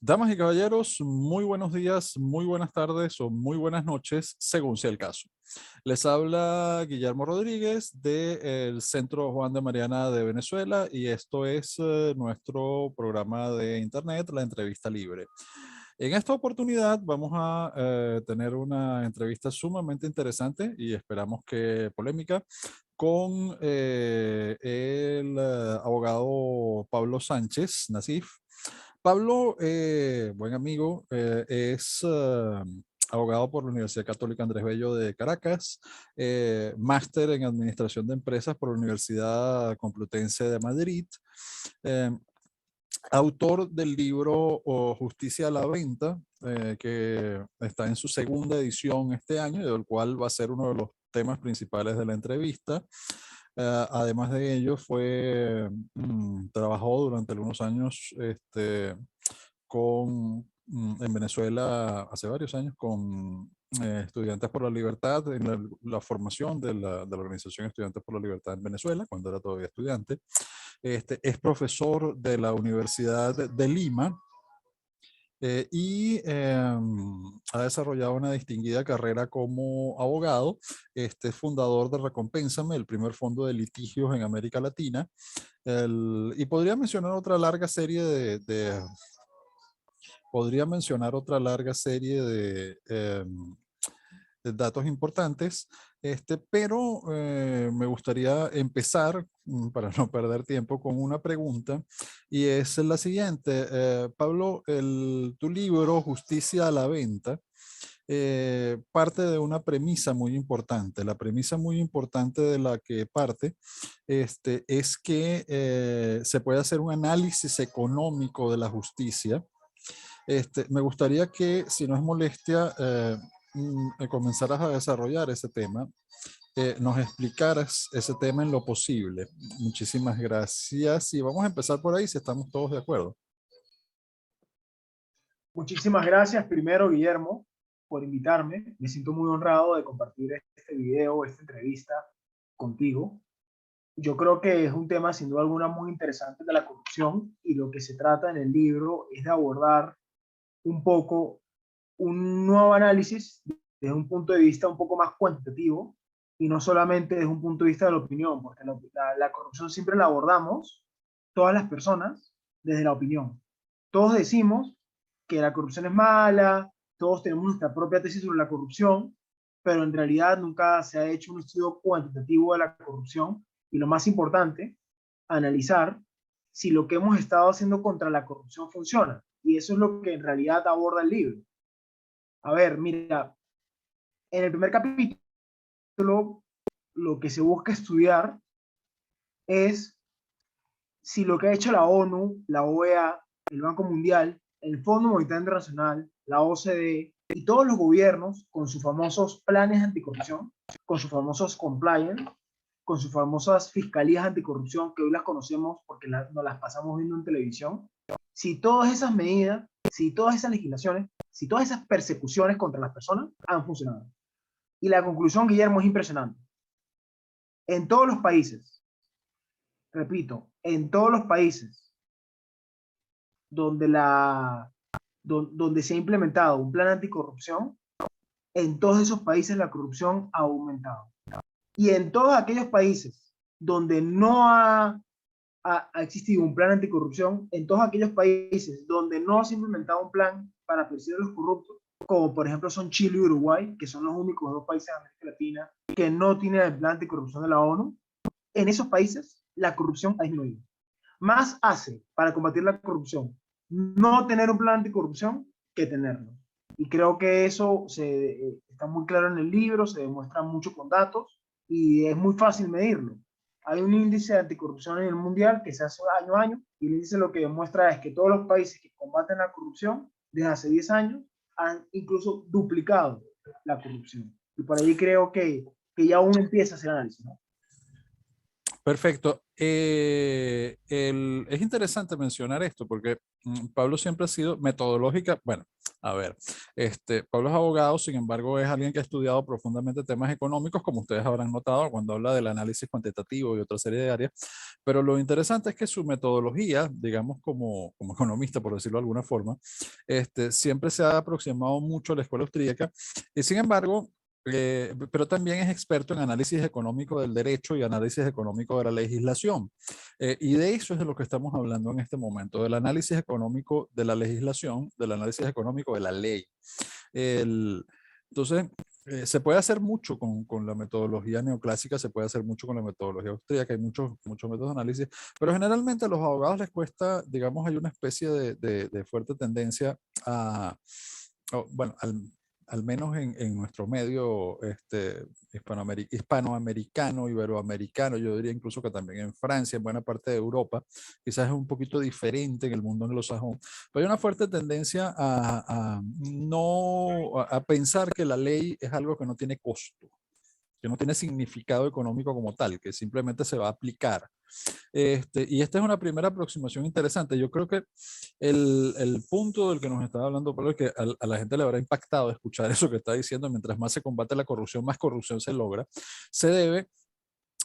Damas y caballeros, muy buenos días, muy buenas tardes o muy buenas noches, según sea el caso. Les habla Guillermo Rodríguez del Centro Juan de Mariana de Venezuela y esto es nuestro programa de internet, La Entrevista Libre. En esta oportunidad vamos a tener una entrevista sumamente interesante y esperamos que polémica con el abogado Pablo Sánchez Nasif. Pablo, buen amigo, es abogado por la Universidad Católica Andrés Bello de Caracas, máster en Administración de Empresas por la Universidad Complutense de Madrid, eh, autor del libro Justicia a la Venta, que está en su segunda edición este año y del cual va a ser uno de los temas principales de la entrevista. Además de ello, trabajó durante algunos años en Venezuela, hace varios años, con Estudiantes por la Libertad, en la formación de la Organización Estudiantes por la Libertad en Venezuela, cuando era todavía estudiante. Es profesor de la Universidad de Lima, ha desarrollado una distinguida carrera como abogado. Es fundador de Recompénsame, el primer fondo de litigios en América Latina. Y podría mencionar otra larga serie de datos importantes, pero me gustaría empezar, para no perder tiempo, con una pregunta, y es la siguiente. Pablo, tu libro, Justicia a la Venta, parte de una premisa muy importante. La premisa muy importante de la que parte es que se puede hacer un análisis económico de la justicia. Me gustaría que, si no es molestia, comenzaras a desarrollar ese tema, nos explicaras ese tema en lo posible. Muchísimas gracias y vamos a empezar por ahí si estamos todos de acuerdo. Muchísimas gracias primero, Guillermo, por invitarme. Me siento muy honrado de compartir este video, esta entrevista contigo. Yo creo que es un tema sin duda alguna muy interesante de la corrupción, y lo que se trata en el libro es de abordar un poco un nuevo análisis desde un punto de vista un poco más cuantitativo y no solamente desde un punto de vista de la opinión, porque la corrupción siempre la abordamos todas las personas desde la opinión. Todos decimos que la corrupción es mala, todos tenemos nuestra propia tesis sobre la corrupción, pero en realidad nunca se ha hecho un estudio cuantitativo de la corrupción, y lo más importante, analizar si lo que hemos estado haciendo contra la corrupción funciona. Y eso es lo que en realidad aborda el libro. A ver, mira, en el primer capítulo lo que se busca estudiar es si lo que ha hecho la ONU, la OEA, el Banco Mundial, el Fondo Monetario Internacional, la OCDE y todos los gobiernos con sus famosos planes anticorrupción, con sus famosos compliance, con sus famosas fiscalías anticorrupción, que hoy las conocemos porque nos las pasamos viendo en televisión, si todas esas medidas, si todas esas legislaciones, si todas esas persecuciones contra las personas han funcionado. Y la conclusión, Guillermo, es impresionante. En todos los países, repito, en todos los países donde, donde se ha implementado un plan anticorrupción, en todos esos países la corrupción ha aumentado. Y en todos aquellos países donde no ha existido un plan anticorrupción, en todos aquellos países donde no se ha implementado un plan para perseguir a los corruptos, como por ejemplo son Chile y Uruguay, que son los únicos dos países de América Latina que no tienen el plan anticorrupción de la ONU, en esos países la corrupción ha disminuido. Más hace para combatir la corrupción no tener un plan anticorrupción que tenerlo. Y creo que eso está muy claro en el libro, se demuestra mucho con datos. y es muy fácil medirlo. Hay un índice de anticorrupción en el mundial que se hace año a año y el índice lo que demuestra es que todos los países que combaten la corrupción desde hace 10 años han incluso duplicado la corrupción. Y por ahí creo que ya uno empieza a hacer análisis, ¿no? Perfecto. Es interesante mencionar esto porque Pablo siempre ha sido metodológica. Bueno, a ver, Pablo es abogado, sin embargo, es alguien que ha estudiado profundamente temas económicos, como ustedes habrán notado cuando habla del análisis cuantitativo y otra serie de áreas. Pero lo interesante es que su metodología, digamos, como economista, por decirlo de alguna forma, siempre se ha aproximado mucho a la escuela austríaca y, sin embargo, pero también es experto en análisis económico del derecho y análisis económico de la legislación. Y de eso es de lo que estamos hablando en este momento, del análisis económico de la legislación, del análisis económico de la ley. El, entonces, se puede hacer mucho con la metodología neoclásica, se puede hacer mucho con la metodología austríaca, hay muchos métodos de análisis, pero generalmente a los abogados les cuesta, digamos, hay una especie de fuerte tendencia a, bueno, al menos en nuestro medio hispanoamericano, iberoamericano, yo diría incluso que también en Francia, en buena parte de Europa, quizás es un poquito diferente en el mundo anglosajón, pero hay una fuerte tendencia a pensar que la ley es algo que no tiene costo, que no tiene significado económico como tal, que simplemente se va a aplicar. Y esta es una primera aproximación interesante. Yo creo que el punto del que nos estaba hablando Pablo es que a la gente le habrá impactado escuchar eso que está diciendo, mientras más se combate la corrupción, más corrupción se logra, se debe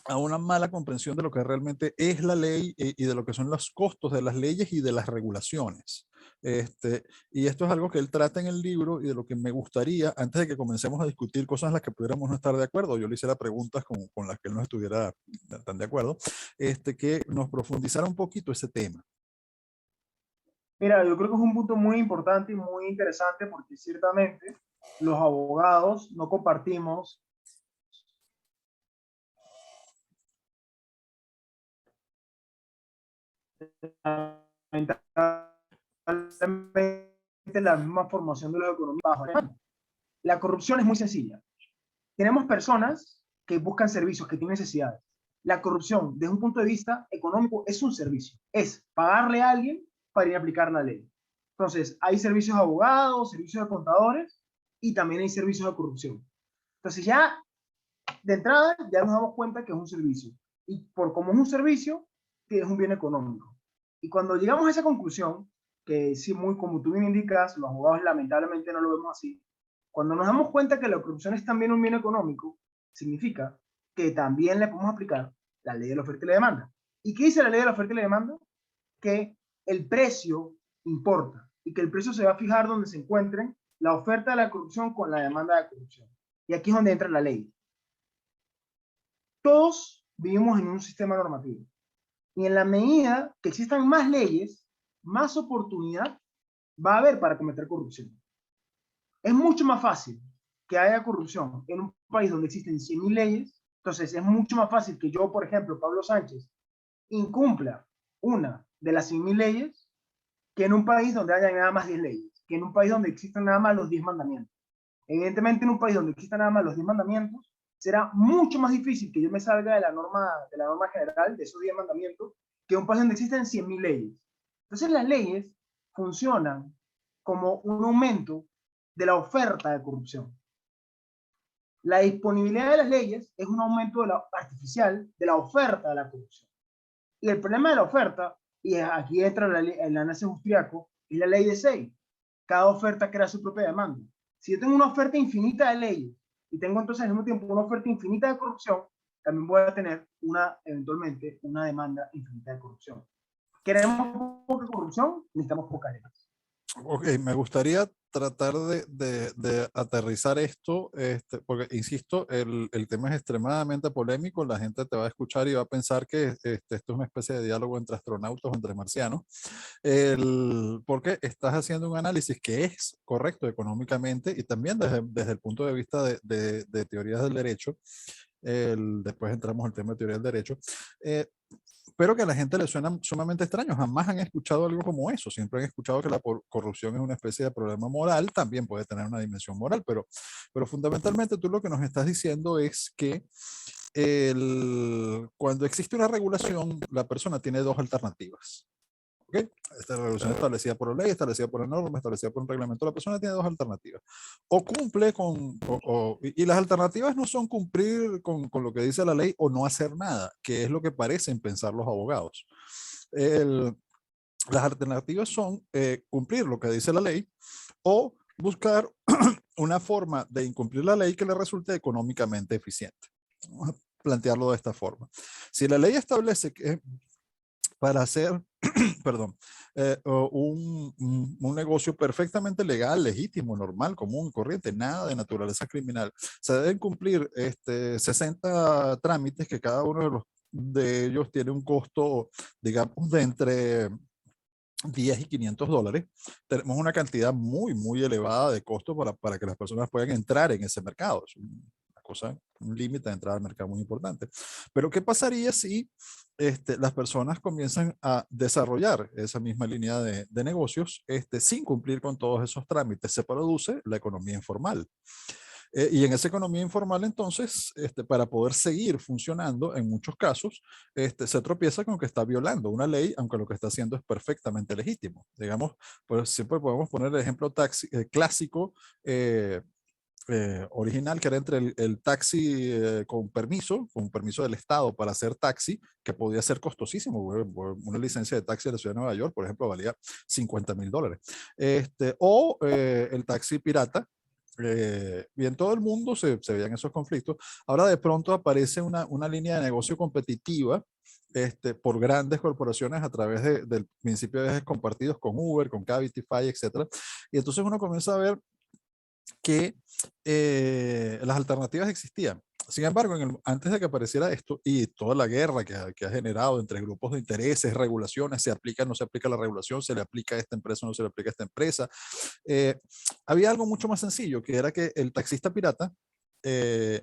a una mala comprensión de lo que realmente es la ley y de lo que son los costos de las leyes y de las regulaciones. Y esto es algo que él trata en el libro y de lo que me gustaría, antes de que comencemos a discutir cosas en las que pudiéramos no estar de acuerdo, yo le hiciera preguntas con las que él no estuviera tan de acuerdo, que nos profundizara un poquito ese tema. Mira, yo creo que es un punto muy importante y muy interesante porque ciertamente los abogados no compartimos lamentablemente la misma formación de los economistas. La corrupción es muy sencilla. Tenemos personas que buscan servicios, que tienen necesidades. La corrupción, desde un punto de vista económico, es un servicio. Es pagarle a alguien para ir a aplicar la ley. Entonces, hay servicios de abogados, servicios de contadores y también hay servicios de corrupción. Entonces, ya de entrada, ya nos damos cuenta que es un servicio. Y por como es un servicio, que es un bien económico. Y cuando llegamos a esa conclusión, que sí, muy como tú bien indicas, los abogados lamentablemente no lo vemos así, cuando nos damos cuenta que la corrupción es también un bien económico, significa que también le podemos aplicar la ley de la oferta y la demanda. ¿Y qué dice la ley de la oferta y la demanda? Que el precio importa y que el precio se va a fijar donde se encuentren la oferta de la corrupción con la demanda de la corrupción. Y aquí es donde entra la ley. Todos vivimos en un sistema normativo. Y en la medida que existan más leyes, más oportunidad va a haber para cometer corrupción. Es mucho más fácil que haya corrupción en un país donde existen 100.000 leyes. Entonces es mucho más fácil que yo, por ejemplo, Pablo Sánchez, incumpla una de las 100.000 leyes que en un país donde haya nada más 10 leyes, que en un país donde existan nada más los 10 mandamientos. Evidentemente, en un país donde existan nada más los 10 mandamientos, será mucho más difícil que yo me salga de la norma general, de esos 10 mandamientos, que un país donde existen 100.000 leyes. Entonces, las leyes funcionan como un aumento de la oferta de corrupción. La disponibilidad de las leyes es un aumento artificial de la oferta de la corrupción. Y el problema de la oferta, y aquí entra el análisis austriaco, es la ley de 6. Cada oferta crea su propia demanda. Si yo tengo una oferta infinita de leyes y tengo entonces al mismo tiempo una oferta infinita de corrupción, también voy a tener eventualmente una demanda infinita de corrupción. ¿Queremos poca corrupción? Necesitamos pocas leyes. Ok, me gustaría tratar de aterrizar esto, porque insisto, el tema es extremadamente polémico, la gente te va a escuchar y va a pensar que esto es una especie de diálogo entre astronautas o entre marcianos, porque estás haciendo un análisis que es correcto económicamente y también desde el punto de vista de teorías del derecho. Después entramos al tema de teoría del derecho. Pero que a la gente le suena sumamente extraño. Jamás han escuchado algo como eso. Siempre han escuchado que la corrupción es una especie de problema moral. También puede tener una dimensión moral, pero fundamentalmente tú lo que nos estás diciendo es que Cuando existe una regulación, la persona tiene dos alternativas. ¿Okay? Esta regulación establecida por la ley, establecida por la norma, establecida por un reglamento. La persona tiene dos alternativas. O cumple y las alternativas no son cumplir con lo que dice la ley o no hacer nada, que es lo que parecen pensar los abogados. Las alternativas son cumplir lo que dice la ley o buscar una forma de incumplir la ley que le resulte económicamente eficiente. Vamos a plantearlo de esta forma. Si la ley establece que para hacer, perdón, un negocio perfectamente legal, legítimo, normal, común, corriente, nada de naturaleza criminal, se deben cumplir 60 trámites que cada uno de ellos tiene un costo, digamos, de entre 10 y $500, tenemos una cantidad muy, muy elevada de costo para que las personas puedan entrar en ese mercado. Es una cosa, un límite de entrada al mercado muy importante. Pero ¿qué pasaría si las personas comienzan a desarrollar esa misma línea de negocios sin cumplir con todos esos trámites? Se produce la economía informal. Y en esa economía informal, entonces, para poder seguir funcionando, en muchos casos, se tropieza con que está violando una ley, aunque lo que está haciendo es perfectamente legítimo. Digamos, pues siempre podemos poner el ejemplo clásico, eh, original, que era entre el taxi con permiso del Estado para hacer taxi, que podía ser costosísimo. Una licencia de taxi de la ciudad de Nueva York, por ejemplo, valía $50,000. O el taxi pirata, y en todo el mundo se veían esos conflictos. Ahora de pronto aparece una línea de negocio competitiva por grandes corporaciones a través del principio de viajes compartidos con Uber, con Cabify, etcétera. Y entonces uno comienza a ver que las alternativas existían. Sin embargo, antes de que apareciera esto y toda la guerra que ha generado entre grupos de intereses, regulaciones, se aplica, no se aplica la regulación, se le aplica a esta empresa, no se le aplica a esta empresa, eh, había algo mucho más sencillo, que era que el taxista pirata eh,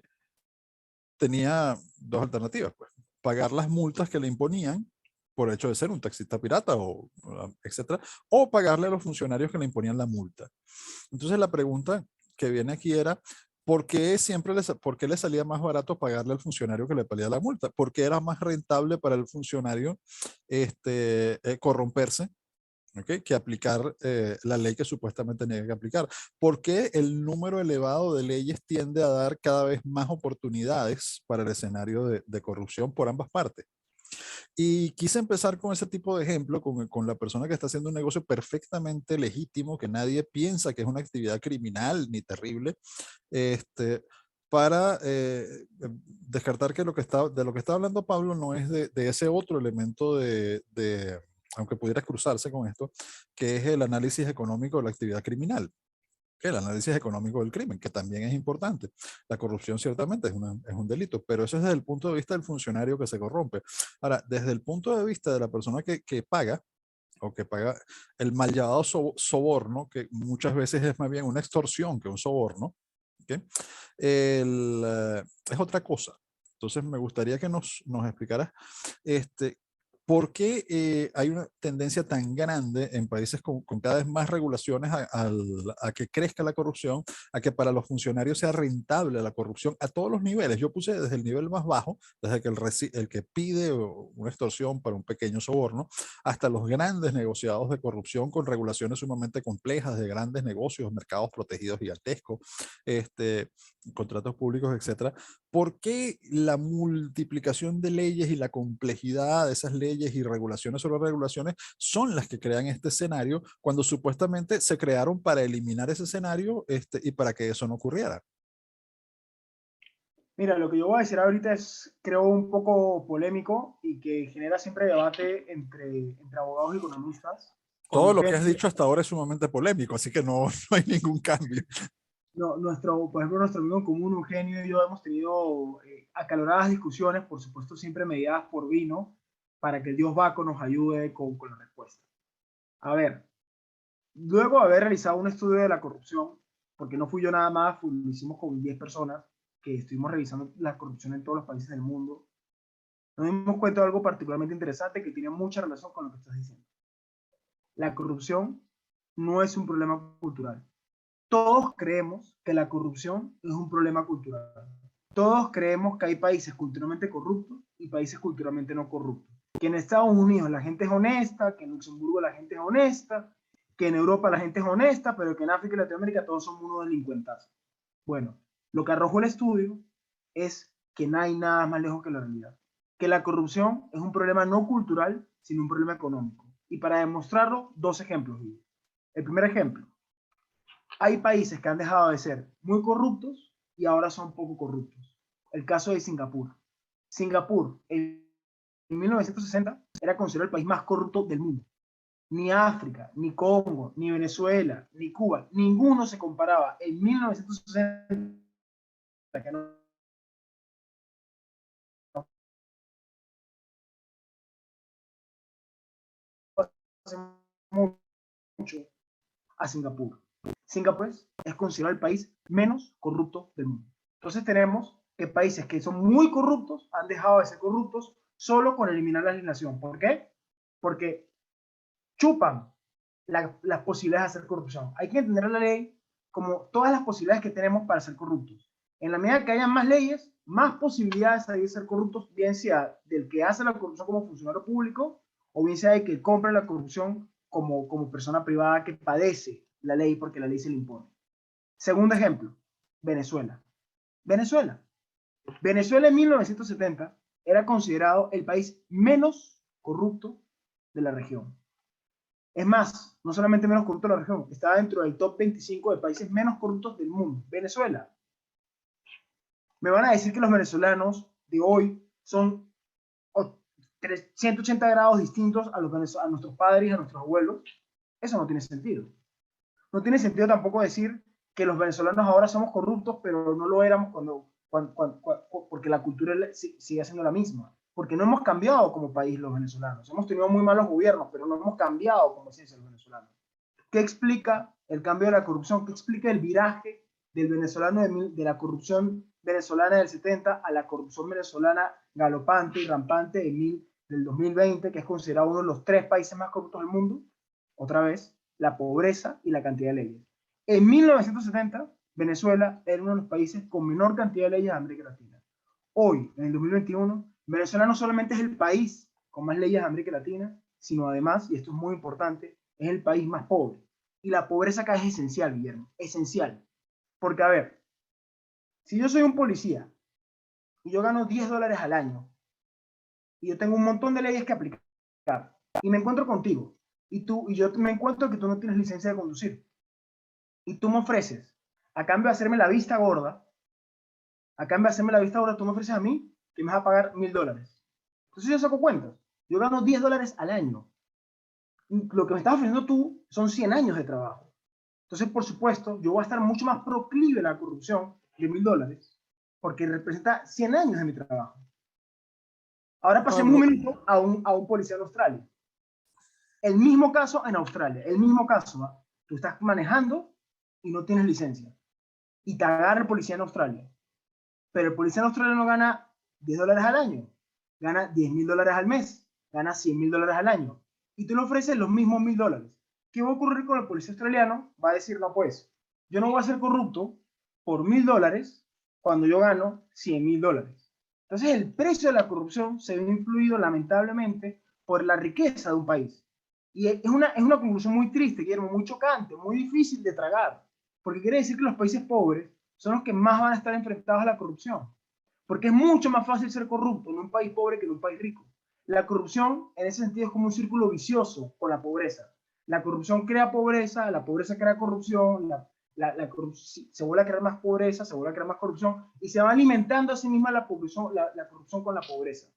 tenía dos alternativas, pues, pagar las multas que le imponían por hecho de ser un taxista pirata, o etcétera, o pagarle a los funcionarios que le imponían la multa. Entonces la pregunta que viene aquí era, ¿por qué le salía más barato pagarle al funcionario que le pagaba la multa? ¿Por qué era más rentable para el funcionario corromperse? ¿Okay? Que aplicar la ley que supuestamente tenía que aplicar. ¿Por qué el número elevado de leyes tiende a dar cada vez más oportunidades para el escenario de corrupción por ambas partes? Y quise empezar con ese tipo de ejemplo, con la persona que está haciendo un negocio perfectamente legítimo, que nadie piensa que es una actividad criminal ni terrible, este, para descartar que de lo que está hablando Pablo no es de ese otro elemento aunque pudiera cruzarse con esto, que es el análisis económico de la actividad criminal, que el análisis económico del crimen, que también es importante. La corrupción ciertamente es un delito, pero eso es desde el punto de vista del funcionario que se corrompe. Ahora, desde el punto de vista de la persona que paga, o que paga el mal llamado soborno, que muchas veces es más bien una extorsión que un soborno, ¿okay? Es otra cosa. Entonces me gustaría que nos explicaras este, ¿por qué hay una tendencia tan grande en países con cada vez más regulaciones a que crezca la corrupción, a que para los funcionarios sea rentable la corrupción a todos los niveles? Yo puse desde el nivel más bajo, desde que el que pide una extorsión para un pequeño soborno, hasta los grandes negociados de corrupción con regulaciones sumamente complejas de grandes negocios, mercados protegidos gigantescos, contratos públicos, etcétera. ¿Por qué la multiplicación de leyes y la complejidad de esas leyes y regulaciones sobre regulaciones son las que crean este escenario cuando supuestamente se crearon para eliminar ese escenario y para que eso no ocurriera? Mira, lo que yo voy a decir ahorita es, creo, un poco polémico y que genera siempre debate entre abogados y economistas. Todo Cuando lo que has gente, dicho hasta ahora es sumamente polémico, así que no, no hay ningún cambio. no, por ejemplo, nuestro amigo en común, Eugenio y yo, hemos tenido acaloradas discusiones, por supuesto, siempre mediadas por vino, para que el Dios Baco nos ayude con la respuesta. A ver, luego de haber realizado un estudio de la corrupción, porque no fui yo nada más, lo hicimos con 10 personas que estuvimos revisando la corrupción en todos los países del mundo, nos dimos cuenta de algo particularmente interesante que tiene mucha relación con lo que estás diciendo. La corrupción no es un problema cultural. Todos creemos que la corrupción es un problema cultural. Todos creemos que hay países culturalmente corruptos y países culturalmente no corruptos. Que en Estados Unidos la gente es honesta, que en Luxemburgo la gente es honesta, que en Europa la gente es honesta, pero que en África y Latinoamérica todos son unos delincuentazos. Bueno, lo que arrojó el estudio es que no hay nada más lejos que la realidad. Que la corrupción es un problema no cultural, sino un problema económico. Y para demostrarlo, dos ejemplos. El primer ejemplo, hay países que han dejado de ser muy corruptos y ahora son poco corruptos. El caso de Singapur. Singapur, en 1960, era considerado el país más corrupto del mundo. Ni África, ni Congo, ni Venezuela, ni Cuba, ninguno se comparaba en 1960, que no hace mucho, a Singapur. Singapur es considerado el país menos corrupto del mundo. Entonces tenemos que países que son muy corruptos han dejado de ser corruptos solo con eliminar la legislación. ¿Por qué? Porque chupan las posibilidades de hacer corrupción. Hay que entender la ley como todas las posibilidades que tenemos para ser corruptos. En la medida que haya más leyes, más posibilidades hay de ser corruptos, bien sea del que hace la corrupción como funcionario público, o bien sea de que compre la corrupción como persona privada que padece la ley porque la ley se le impone. Segundo ejemplo, Venezuela. Venezuela. Venezuela en 1970 era considerado el país menos corrupto de la región. Es más, no solamente menos corrupto de la región, estaba dentro del top 25 de países menos corruptos del mundo. Venezuela. Me van a decir que los venezolanos de hoy son 180 grados distintos a nuestros padres y a nuestros abuelos. Eso no tiene sentido. No tiene sentido tampoco decir que los venezolanos ahora somos corruptos, pero no lo éramos porque la cultura sigue siendo la misma. Porque no hemos cambiado como país los venezolanos. Hemos tenido muy malos gobiernos, pero no hemos cambiado como ciencia los venezolanos. ¿Qué explica el cambio de la corrupción? ¿Qué explica el viraje del venezolano de la corrupción venezolana del 70 a la corrupción venezolana galopante y rampante del 2020, que es considerado uno de los 3 países más corruptos del mundo? Otra vez, la pobreza y la cantidad de leyes. En 1970, Venezuela era uno de los países con menor cantidad de leyes de América Latina. Hoy, en el 2021, Venezuela no solamente es el país con más leyes de América Latina, sino además, y esto es muy importante, es el país más pobre. Y la pobreza acá es esencial, Guillermo, esencial. Porque, a ver, si yo soy un policía y yo gano $10 al año y yo tengo un montón de leyes que aplicar y me encuentro contigo y yo me encuentro que tú no tienes licencia de conducir y tú me ofreces, a cambio de hacerme la vista gorda, tú me ofreces a mí que me vas a pagar $1000. Entonces yo saco cuentas. Yo gano $10 al año. Lo que me estás ofreciendo tú son 100 años de trabajo. Entonces, por supuesto, yo voy a estar mucho más proclive a la corrupción de $1000 porque representa 100 años de mi trabajo. Ahora pasemos un minuto a un policía en Australia. El mismo caso en Australia, el mismo caso. ¿Va? Tú estás manejando y no tienes licencia. Y te agarra el policía en Australia. Pero el policía en Australia no gana $10 al año. Gana $10,000 al mes. Gana $100,000 al año. Y tú le ofreces los mismos $1000. ¿Qué va a ocurrir con el policía australiano? Va a decir, no, pues, yo no voy a ser corrupto por $1000 cuando yo gano $100,000. Entonces, el precio de la corrupción se ve influido, lamentablemente, por la riqueza de un país. Y es una conclusión muy triste, Guillermo, muy chocante, muy difícil de tragar, porque quiere decir que los países pobres son los que más van a estar enfrentados a la corrupción, porque es mucho más fácil ser corrupto en un país pobre que en un país rico. La corrupción, en ese sentido, es como un círculo vicioso con la pobreza. La corrupción crea pobreza, la pobreza crea corrupción, se vuelve a crear más pobreza, se vuelve a crear más corrupción, y se va alimentando a sí misma la corrupción con la pobreza.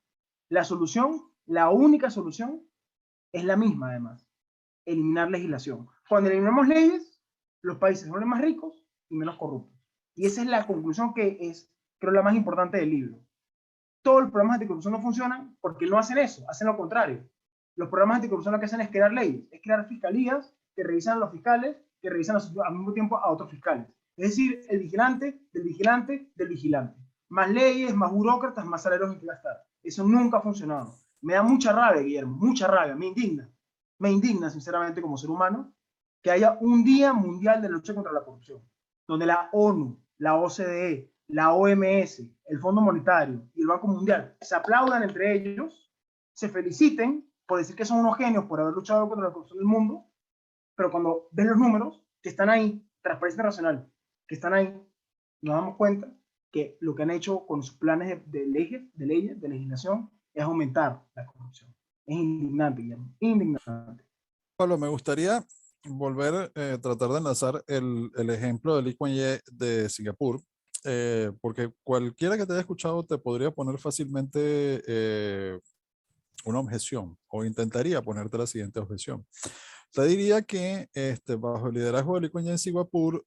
La solución, la única solución, es la misma además, eliminar legislación. Cuando eliminamos leyes, los países se vuelven más ricos y menos corruptos. Y esa es la conclusión que es, creo, la más importante del libro. Todos los programas anticorrupción no funcionan porque no hacen eso, hacen lo contrario. Los programas anticorrupción lo que hacen es crear leyes, es crear fiscalías que revisan a los fiscales, que revisan al mismo tiempo a otros fiscales. Es decir, el vigilante del vigilante del vigilante. Más leyes, más burócratas, más salarios en que gastar. Eso nunca ha funcionado. Me da mucha rabia, Guillermo, mucha rabia, me indigna sinceramente como ser humano que haya un día mundial de lucha contra la corrupción, donde la ONU, la OCDE, la OMS, el Fondo Monetario y el Banco Mundial se aplaudan entre ellos, se feliciten por decir que son unos genios por haber luchado contra la corrupción del mundo, pero cuando ven los números que están ahí, Transparencia Internacional, que están ahí, nos damos cuenta que lo que han hecho con sus planes de legislación, es aumentar la corrupción. Es indignante, Guillermo, indignante. Pablo, me gustaría volver a tratar de enlazar el ejemplo de Lee Kuan Yew de Singapur, porque cualquiera que te haya escuchado te podría poner fácilmente una objeción o intentaría ponerte la siguiente objeción. Te diría que bajo el liderazgo de Lee Kuan Yew en Singapur,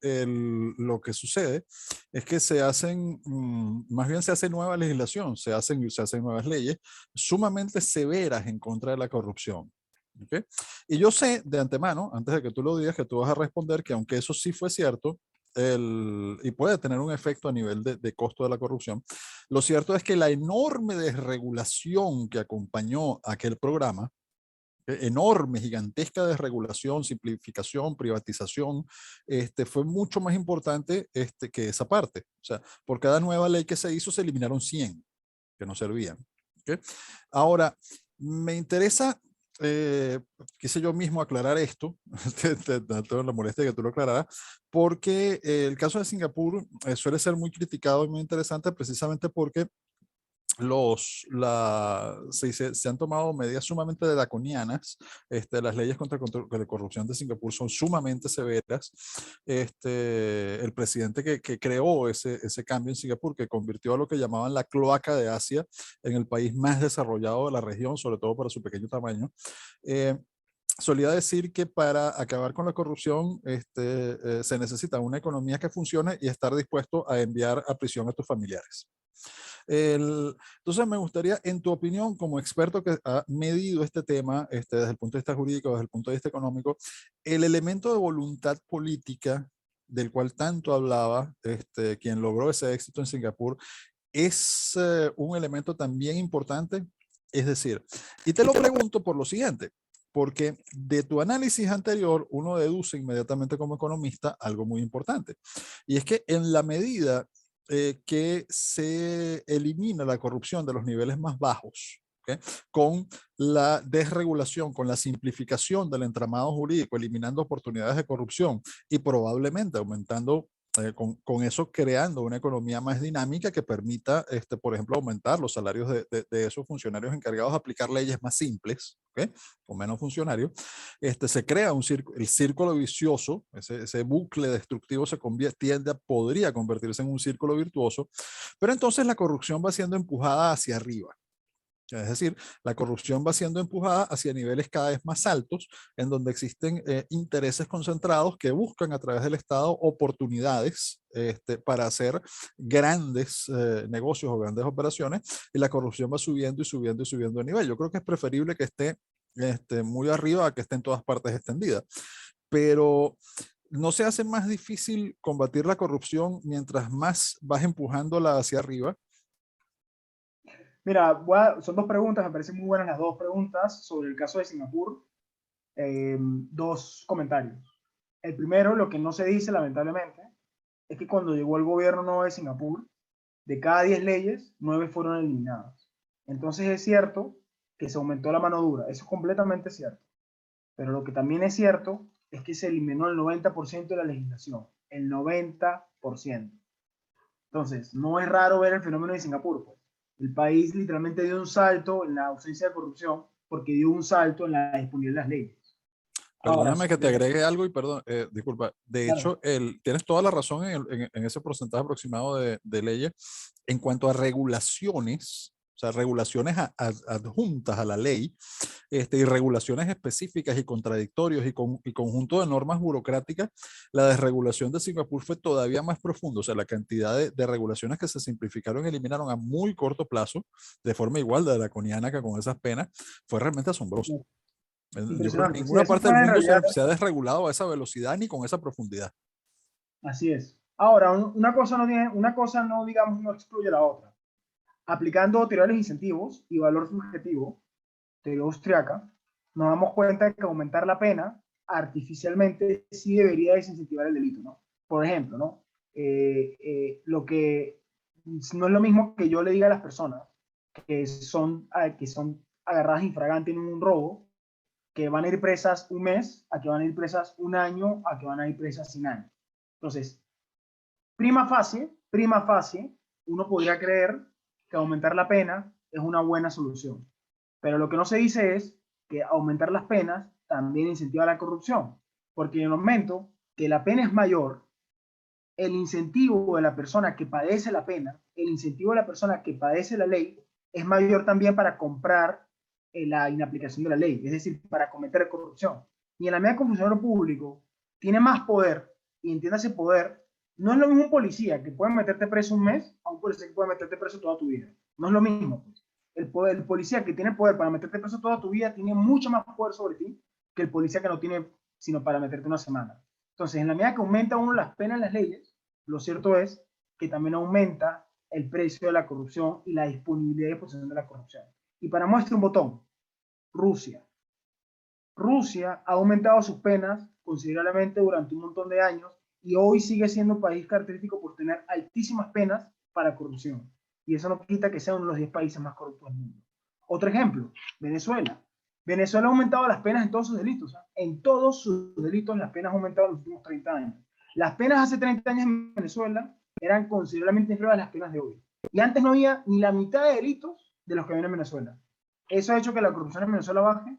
lo que sucede es que se hacen, más bien se hace nueva legislación, se hacen nuevas leyes sumamente severas en contra de la corrupción. ¿Okay? Y yo sé de antemano, antes de que tú lo digas, que tú vas a responder que aunque eso sí fue cierto, y puede tener un efecto a nivel de costo de la corrupción, lo cierto es que la enorme desregulación que acompañó aquel programa, enorme, gigantesca desregulación, simplificación, privatización, fue mucho más importante que esa parte. O sea, por cada nueva ley que se hizo, se eliminaron 100 que no servían. ¿Okay? Ahora, me interesa, quise yo mismo aclarar esto, tengo la molestia de que tú lo aclararas, porque el caso de Singapur suele ser muy criticado y muy interesante precisamente porque se han tomado medidas sumamente draconianas. Las leyes contra la corrupción de Singapur son sumamente severas. El presidente que creó ese cambio en Singapur, que convirtió a lo que llamaban la cloaca de Asia en el país más desarrollado de la región, sobre todo para su pequeño tamaño, solía decir que para acabar con la corrupción se necesita una economía que funcione y estar dispuesto a enviar a prisión a tus familiares. Entonces me gustaría, en tu opinión, como experto que ha medido este tema desde el punto de vista jurídico, desde el punto de vista económico, el elemento de voluntad política del cual tanto hablaba quien logró ese éxito en Singapur, es un elemento también importante. Es decir, y te lo pregunto por lo siguiente, porque de tu análisis anterior uno deduce inmediatamente como economista algo muy importante, y es que en la medida que se elimina la corrupción de los niveles más bajos, ¿okay? Con la desregulación, con la simplificación del entramado jurídico, eliminando oportunidades de corrupción y probablemente aumentando con eso creando una economía más dinámica que permita, por ejemplo, aumentar los salarios de esos funcionarios encargados de aplicar leyes más simples, ¿okay? Con menos funcionarios. Se crea el círculo vicioso, ese bucle destructivo podría convertirse en un círculo virtuoso, pero entonces la corrupción va siendo empujada hacia arriba. Es decir, la corrupción va siendo empujada hacia niveles cada vez más altos, en donde existen intereses concentrados que buscan a través del Estado oportunidades para hacer grandes negocios o grandes operaciones, y la corrupción va subiendo y subiendo y subiendo de nivel. Yo creo que es preferible que esté muy arriba a que esté en todas partes extendida. Pero ¿no se hace más difícil combatir la corrupción mientras más vas empujándola hacia arriba? Mira, son dos preguntas, me parecen muy buenas las dos preguntas sobre el caso de Singapur. Dos comentarios. El primero, lo que no se dice lamentablemente, es que cuando llegó el gobierno nuevo de Singapur, de cada 10 leyes, 9 fueron eliminadas. Entonces es cierto que se aumentó la mano dura, eso es completamente cierto. Pero lo que también es cierto es que se eliminó el 90% de la legislación, el 90%. Entonces, no es raro ver el fenómeno de Singapur. Pues. El país literalmente dio un salto en la ausencia de corrupción porque dio un salto en la disponibilidad de las leyes. Ahora, Perdóname que te agregue algo y perdón, disculpa. De claro, hecho, tienes toda la razón en ese porcentaje aproximado de leyes en cuanto a regulaciones, o sea, regulaciones adjuntas a la ley, y regulaciones específicas y contradictorios y conjunto de normas burocráticas. La desregulación de Singapur fue todavía más profunda, o sea, la cantidad de regulaciones que se simplificaron y eliminaron a muy corto plazo, de forma igual de draconiana que con esas penas, fue realmente asombroso. Yo creo que impresionante. Sí, ninguna eso parte fue del en mundo realidad, se ha desregulado a esa velocidad ni con esa profundidad. así es. Ahora, una cosa no, digamos, no excluye la otra. Aplicando teoría de incentivos y valor subjetivo, teoría austriaca, nos damos cuenta de que aumentar la pena artificialmente sí debería desincentivar el delito, ¿no? Por ejemplo, ¿no? Lo que no es lo mismo que yo le diga a las personas que son agarradas infraganti en un robo, que van a ir presas un mes, a que van a ir presas un año, a que van a ir presas 100 años. Entonces, prima facie, uno podría creer que aumentar la pena es una buena solución. Pero lo que no se dice es que aumentar las penas también incentiva la corrupción, porque en el momento que la pena es mayor, el incentivo de la persona que padece la pena, el incentivo de la persona que padece la ley, es mayor también para comprar la inaplicación de la ley, es decir, para cometer corrupción. Y en la medida que un funcionario público tiene más poder, y entiéndase poder, no es lo mismo un policía que puede meterte preso un mes a un policía que puede meterte preso toda tu vida. No es lo mismo. Pues. El policía que tiene poder para meterte preso toda tu vida tiene mucho más poder sobre ti que el policía que no tiene sino para meterte una semana. Entonces, en la medida que aumenta uno las penas en las leyes, lo cierto es que también aumenta el precio de la corrupción y la disponibilidad y exposición de la corrupción. Y para muestra un botón, Rusia. Rusia ha aumentado sus penas considerablemente durante un montón de años y hoy sigue siendo un país característico por tener altísimas penas para corrupción. Y eso no quita que sea uno de los 10 países más corruptos del mundo. Otro ejemplo, Venezuela. Venezuela ha aumentado las penas en todos sus delitos. En todos sus delitos las penas han aumentado en los últimos 30 años. Las penas hace 30 años en Venezuela eran considerablemente inferiores a las penas de hoy. Y antes no había ni la mitad de delitos de los que había en Venezuela. Eso ha hecho que la corrupción en Venezuela baje.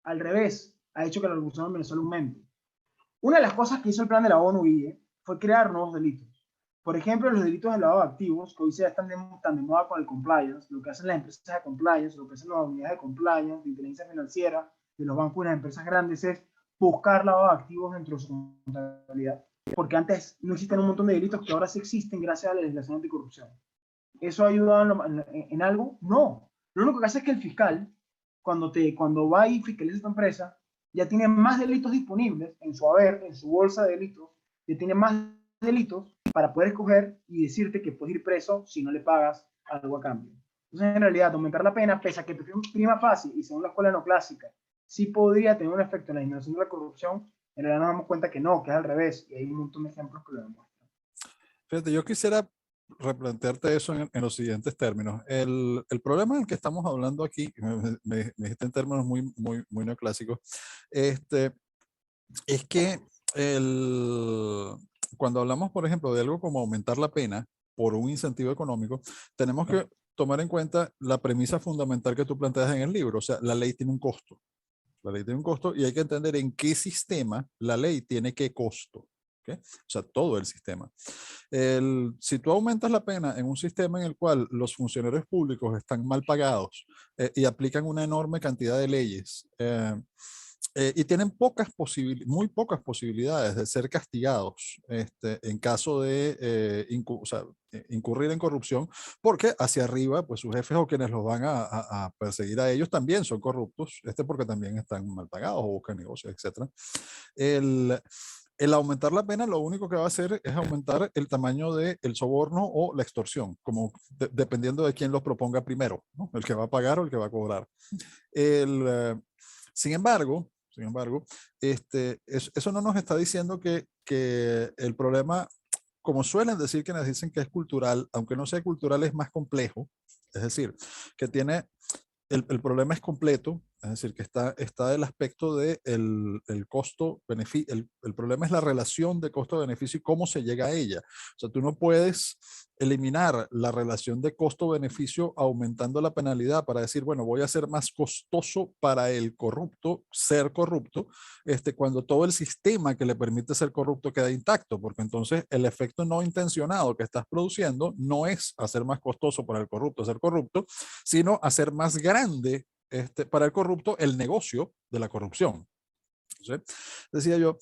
Al revés, ha hecho que la corrupción en Venezuela aumente. Una de las cosas que hizo el plan de la ONU, Guille, fue crear nuevos delitos. Por ejemplo, los delitos de lavado de activos, que hoy se están tan de moda con el compliance, lo que hacen las empresas de compliance, lo que hacen las unidades de compliance, de inteligencia financiera, de los bancos y las empresas grandes, es buscar lavado de activos dentro de su contabilidad. Porque antes no existen un montón de delitos que ahora sí existen gracias a la legislación anticorrupción. ¿Eso ha ayudado en algo? No. Lo único que hace es que el fiscal, cuando va y fiscaliza tu empresa, ya tiene más delitos disponibles en su haber, en su bolsa de delitos, ya tiene más delitos para poder escoger y decirte que puedes ir preso si no le pagas algo a cambio. Entonces, en realidad, aumentar la pena, pese a que prima fácil y según la escuela neoclásica, sí podría tener un efecto en la disminución de la corrupción, en realidad nos damos cuenta que no, que es al revés, y hay un montón de ejemplos que lo demuestran. Fíjate, yo quisiera replantearte eso en los siguientes términos. El problema del que estamos hablando aquí, me dijiste en términos muy neoclásicos, este, es que cuando hablamos, por ejemplo, de algo como aumentar la pena por un incentivo económico, tenemos que tomar en cuenta la premisa fundamental que tú planteas en el libro. O sea, la ley tiene un costo. La ley tiene un costo y hay que entender en qué sistema la ley tiene qué costo. ¿Okay? O sea, todo el sistema. Si tú aumentas la pena en un sistema en el cual los funcionarios públicos están mal pagados y aplican una enorme cantidad de leyes y tienen muy pocas posibilidades de ser castigados en caso de incurrir en corrupción, porque hacia arriba, pues sus jefes o quienes los van a perseguir a ellos también son corruptos, porque también están mal pagados o buscan negocios, etc. El aumentar la pena lo único que va a hacer es aumentar el tamaño del soborno o la extorsión, como dependiendo de quién lo proponga primero, ¿no? El que va a pagar o el que va a cobrar. El, eh, sin embargo, eso no nos está diciendo que el problema, como suelen decir quienes dicen que es cultural, aunque no sea cultural, es más complejo. Es decir, que tiene el problema es completo, es decir, que está el aspecto de el costo-beneficio. El problema es la relación de costo-beneficio y cómo se llega a ella. O sea, tú no puedes eliminar la relación de costo-beneficio aumentando la penalidad para decir, bueno, voy a hacer más costoso para el corrupto ser corrupto, cuando todo el sistema que le permite ser corrupto queda intacto, porque entonces el efecto no intencionado que estás produciendo no es hacer más costoso para el corrupto ser corrupto, sino hacer más grande para el corrupto el negocio de la corrupción. ¿Sí? Decía yo,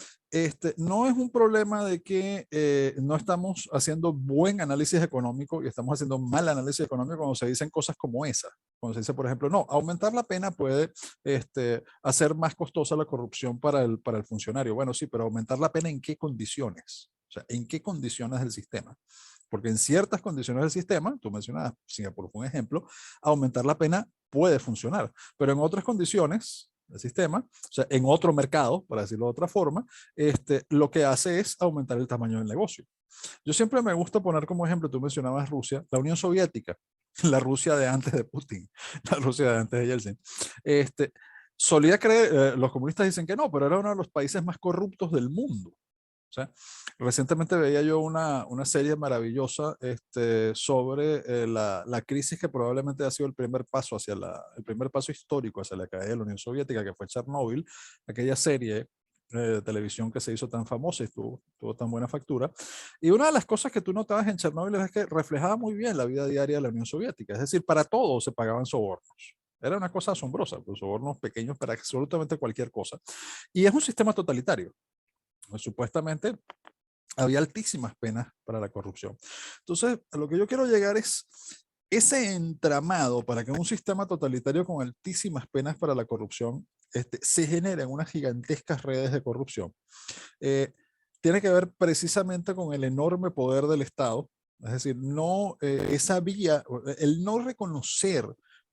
no es un problema de que no estamos haciendo buen análisis económico y estamos haciendo mal análisis económico cuando se dicen cosas como esa. Cuando se dice, por ejemplo, no, aumentar la pena puede hacer más costosa la corrupción para el funcionario. Bueno, sí, pero aumentar la pena ¿en qué condiciones? O sea, ¿en qué condiciones del sistema? Porque en ciertas condiciones del sistema, tú mencionabas, Singapur fue un ejemplo, aumentar la pena puede funcionar, pero en otras condiciones el sistema, o sea, en otro mercado, para decirlo de otra forma, lo que hace es aumentar el tamaño del negocio. Yo siempre me gusta poner como ejemplo, tú mencionabas Rusia, la Unión Soviética, la Rusia de antes de Putin, la Rusia de antes de Yeltsin. Solía creer, los comunistas dicen que no, pero era uno de los países más corruptos del mundo. O sea, recientemente veía yo una serie maravillosa sobre la crisis que probablemente ha sido el primer paso el primer paso histórico hacia la caída de la Unión Soviética, que fue Chernobyl, aquella serie de televisión que se hizo tan famosa y tuvo tan buena factura. Y una de las cosas que tú notabas en Chernobyl es que reflejaba muy bien la vida diaria de la Unión Soviética. Es decir, para todo se pagaban sobornos. Era una cosa asombrosa, pues, sobornos pequeños para absolutamente cualquier cosa. Y es un sistema totalitario. Supuestamente había altísimas penas para la corrupción. Entonces, a lo que yo quiero llegar es ese entramado para que un sistema totalitario con altísimas penas para la corrupción se generen unas gigantescas redes de corrupción. Tiene que ver precisamente con el enorme poder del Estado, es decir, no esa vía, el no reconocer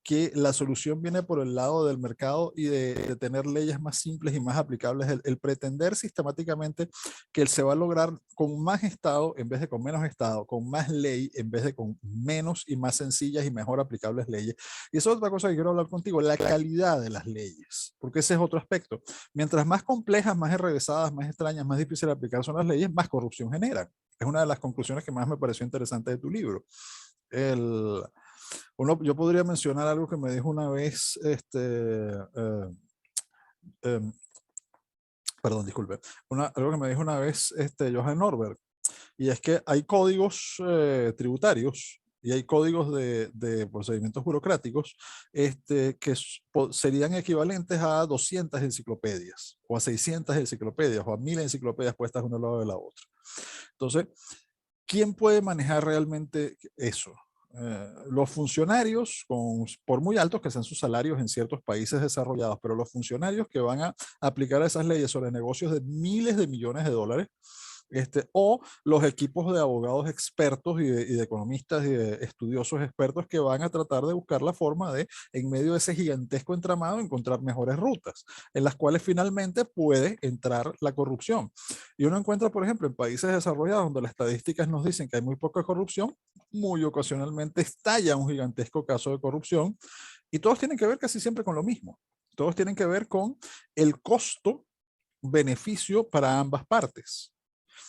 que la solución viene por el lado del mercado y de tener leyes más simples y más aplicables, el pretender sistemáticamente que se va a lograr con más Estado en vez de con menos Estado, con más ley en vez de con menos y más sencillas y mejor aplicables leyes. Y eso es otra cosa que quiero hablar contigo, la calidad de las leyes, porque ese es otro aspecto. Mientras más complejas, más enrevesadas, más extrañas, más difícil de aplicar son las leyes, más corrupción generan. Es una de las conclusiones que más me pareció interesante de tu libro. Yo podría mencionar algo que me dijo una vez, eh, perdón, disculpe, algo que me dijo una vez Johan Norberg, y es que hay códigos tributarios y hay códigos de procedimientos burocráticos que serían equivalentes a 200 enciclopedias, o a 600 enciclopedias, o a 1000 enciclopedias puestas uno al lado de la otra. Entonces, ¿quién puede manejar realmente eso? Los funcionarios, por muy altos que sean sus salarios en ciertos países desarrollados, pero los funcionarios que van a aplicar esas leyes sobre negocios de miles de millones de dólares, o los equipos de abogados expertos y de economistas y de estudiosos expertos que van a tratar de buscar la forma de, en medio de ese gigantesco entramado, encontrar mejores rutas en las cuales finalmente puede entrar la corrupción. Y uno encuentra, por ejemplo, en países desarrollados donde las estadísticas nos dicen que hay muy poca corrupción, muy ocasionalmente estalla un gigantesco caso de corrupción y todos tienen que ver casi siempre con lo mismo. Todos tienen que ver con el costo-beneficio para ambas partes.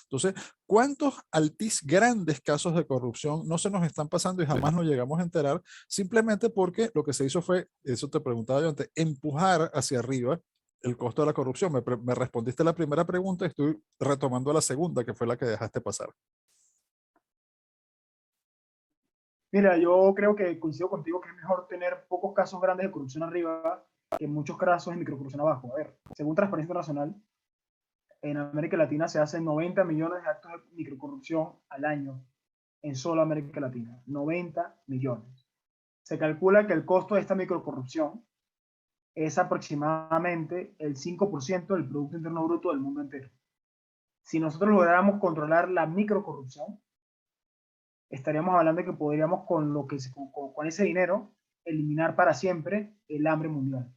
Entonces, ¿cuántos grandes casos de corrupción no se nos están pasando y jamás nos llegamos a enterar simplemente porque lo que se hizo fue, eso te preguntaba yo antes, empujar hacia arriba el costo de la corrupción? Me respondiste la primera pregunta y estoy retomando la segunda, que fue la que dejaste pasar. Mira, yo creo que coincido contigo que es mejor tener pocos casos grandes de corrupción arriba que muchos casos de microcorrupción abajo. A ver, según Transparencia Internacional, en América Latina se hacen 90 millones de actos de microcorrupción al año en solo América Latina. 90 millones. Se calcula que el costo de esta microcorrupción es aproximadamente el 5% del Producto Interno Bruto del mundo entero. Si nosotros lográramos controlar la microcorrupción, estaríamos hablando de que podríamos con ese dinero eliminar para siempre el hambre mundial.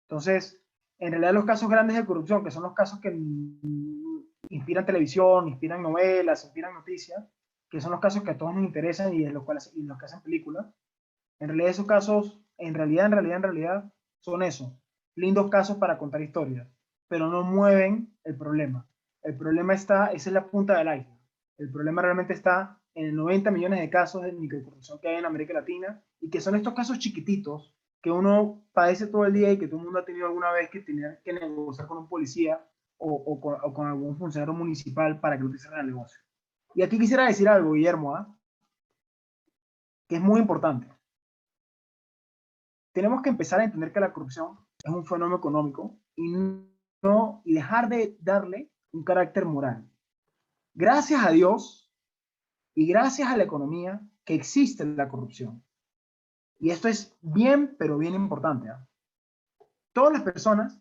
Entonces, en realidad los casos grandes de corrupción, que son los casos que inspiran televisión, inspiran novelas, inspiran noticias, que son los casos que a todos nos interesan y en los que hacen películas, en realidad esos casos, en realidad, son eso, lindos casos para contar historias, pero no mueven el problema. El problema esa es la punta del iceberg. El problema realmente está en el 90 millones de casos de microcorrupción que hay en América Latina y que son estos casos chiquititos que uno padece todo el día y que todo el mundo ha tenido alguna vez que tener que negociar con un policía o con algún funcionario municipal para que no te cierren el negocio. Y aquí quisiera decir algo, Guillermo, que es muy importante. Tenemos que empezar a entender que la corrupción es un fenómeno económico y dejar de darle un carácter moral. Gracias a Dios y gracias a la economía que existe la corrupción. Y esto es bien, pero bien importante. Todas las personas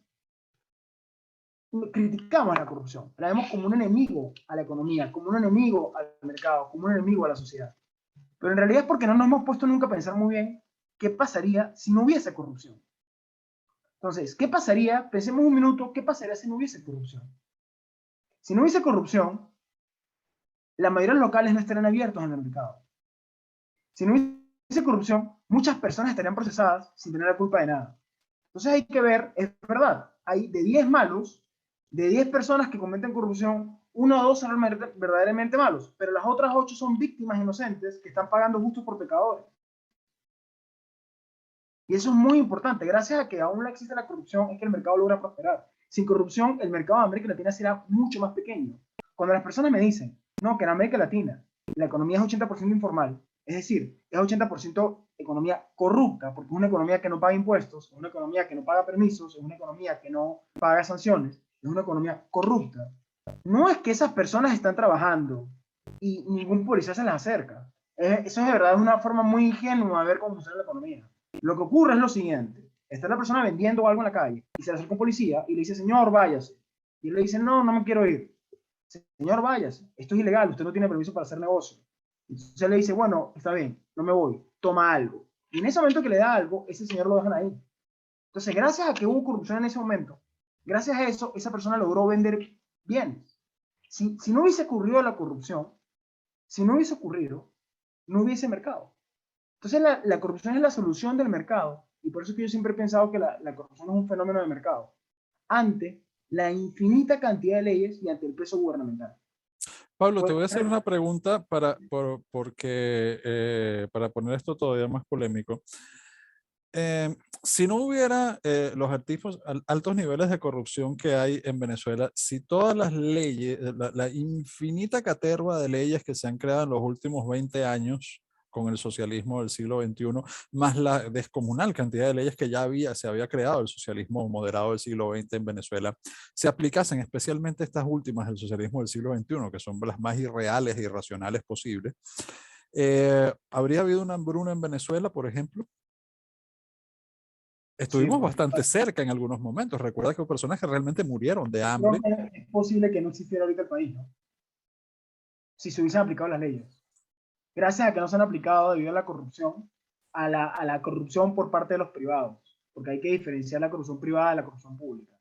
criticamos la corrupción, la vemos como un enemigo a la economía, como un enemigo al mercado, como un enemigo a la sociedad. Pero en realidad es porque no nos hemos puesto nunca a pensar muy bien qué pasaría si no hubiese corrupción. Entonces, ¿qué pasaría? Pensemos un minuto, ¿qué pasaría si no hubiese corrupción? Si no hubiese corrupción, la mayoría de los locales no estarían abiertos en el mercado. Si no hubiese corrupción, muchas personas estarían procesadas sin tener la culpa de nada. Entonces hay que ver, es verdad, hay de 10 malos, de 10 personas que cometen corrupción, 1 o 2 son verdaderamente malos, pero las otras 8 son víctimas inocentes que están pagando justos por pecadores. Y eso es muy importante. Gracias a que aún no existe la corrupción, es que el mercado logra prosperar. Sin corrupción, el mercado de América Latina será mucho más pequeño. Cuando las personas me dicen, no, que en América Latina la economía es 80% informal, es decir, es 80% economía corrupta, porque es una economía que no paga impuestos, es una economía que no paga permisos, es una economía que no paga sanciones, es una economía corrupta. No es que esas personas están trabajando y ningún policía se les acerca. Eso es de verdad una forma muy ingenua de ver cómo funciona la economía. Lo que ocurre es lo siguiente. Está la persona vendiendo algo en la calle y se le acerca un policía y le dice, señor, váyase. Y él le dice, no, no me quiero ir. Señor, váyase. Esto es ilegal, usted no tiene permiso para hacer negocio. Entonces él le dice, bueno, está bien, no me voy, toma algo. Y en ese momento que le da algo, ese señor lo dejan ahí. Entonces, gracias a que hubo corrupción en ese momento, gracias a eso, esa persona logró vender bienes. Si no hubiese ocurrido la corrupción, si no hubiese ocurrido, no hubiese mercado. Entonces la corrupción es la solución del mercado y por eso es que yo siempre he pensado que la corrupción es un fenómeno de mercado ante la infinita cantidad de leyes y ante el peso gubernamental. Pablo, te Pues, voy a hacer una pregunta porque, para poner esto todavía más polémico. Si no hubiera los altos niveles de corrupción que hay en Venezuela, si todas las leyes, la infinita caterva de leyes que se han creado en los últimos 20 años con el socialismo del siglo XXI, más la descomunal cantidad de leyes que se había creado el socialismo moderado del siglo XX en Venezuela, se aplicasen especialmente estas últimas del socialismo del siglo XXI, que son las más irreales e irracionales posibles, ¿habría habido una hambruna en Venezuela, por ejemplo? sí, Estuvimos bastante cerca en algunos momentos. Recuerda que hubo personas que realmente murieron de creo hambre. que es posible que no existiera ahorita el país, ¿no? Si se hubiesen aplicado las leyes. Gracias a que no se han aplicado debido a la corrupción, a la corrupción por parte de los privados, porque hay que diferenciar la corrupción privada de la corrupción pública.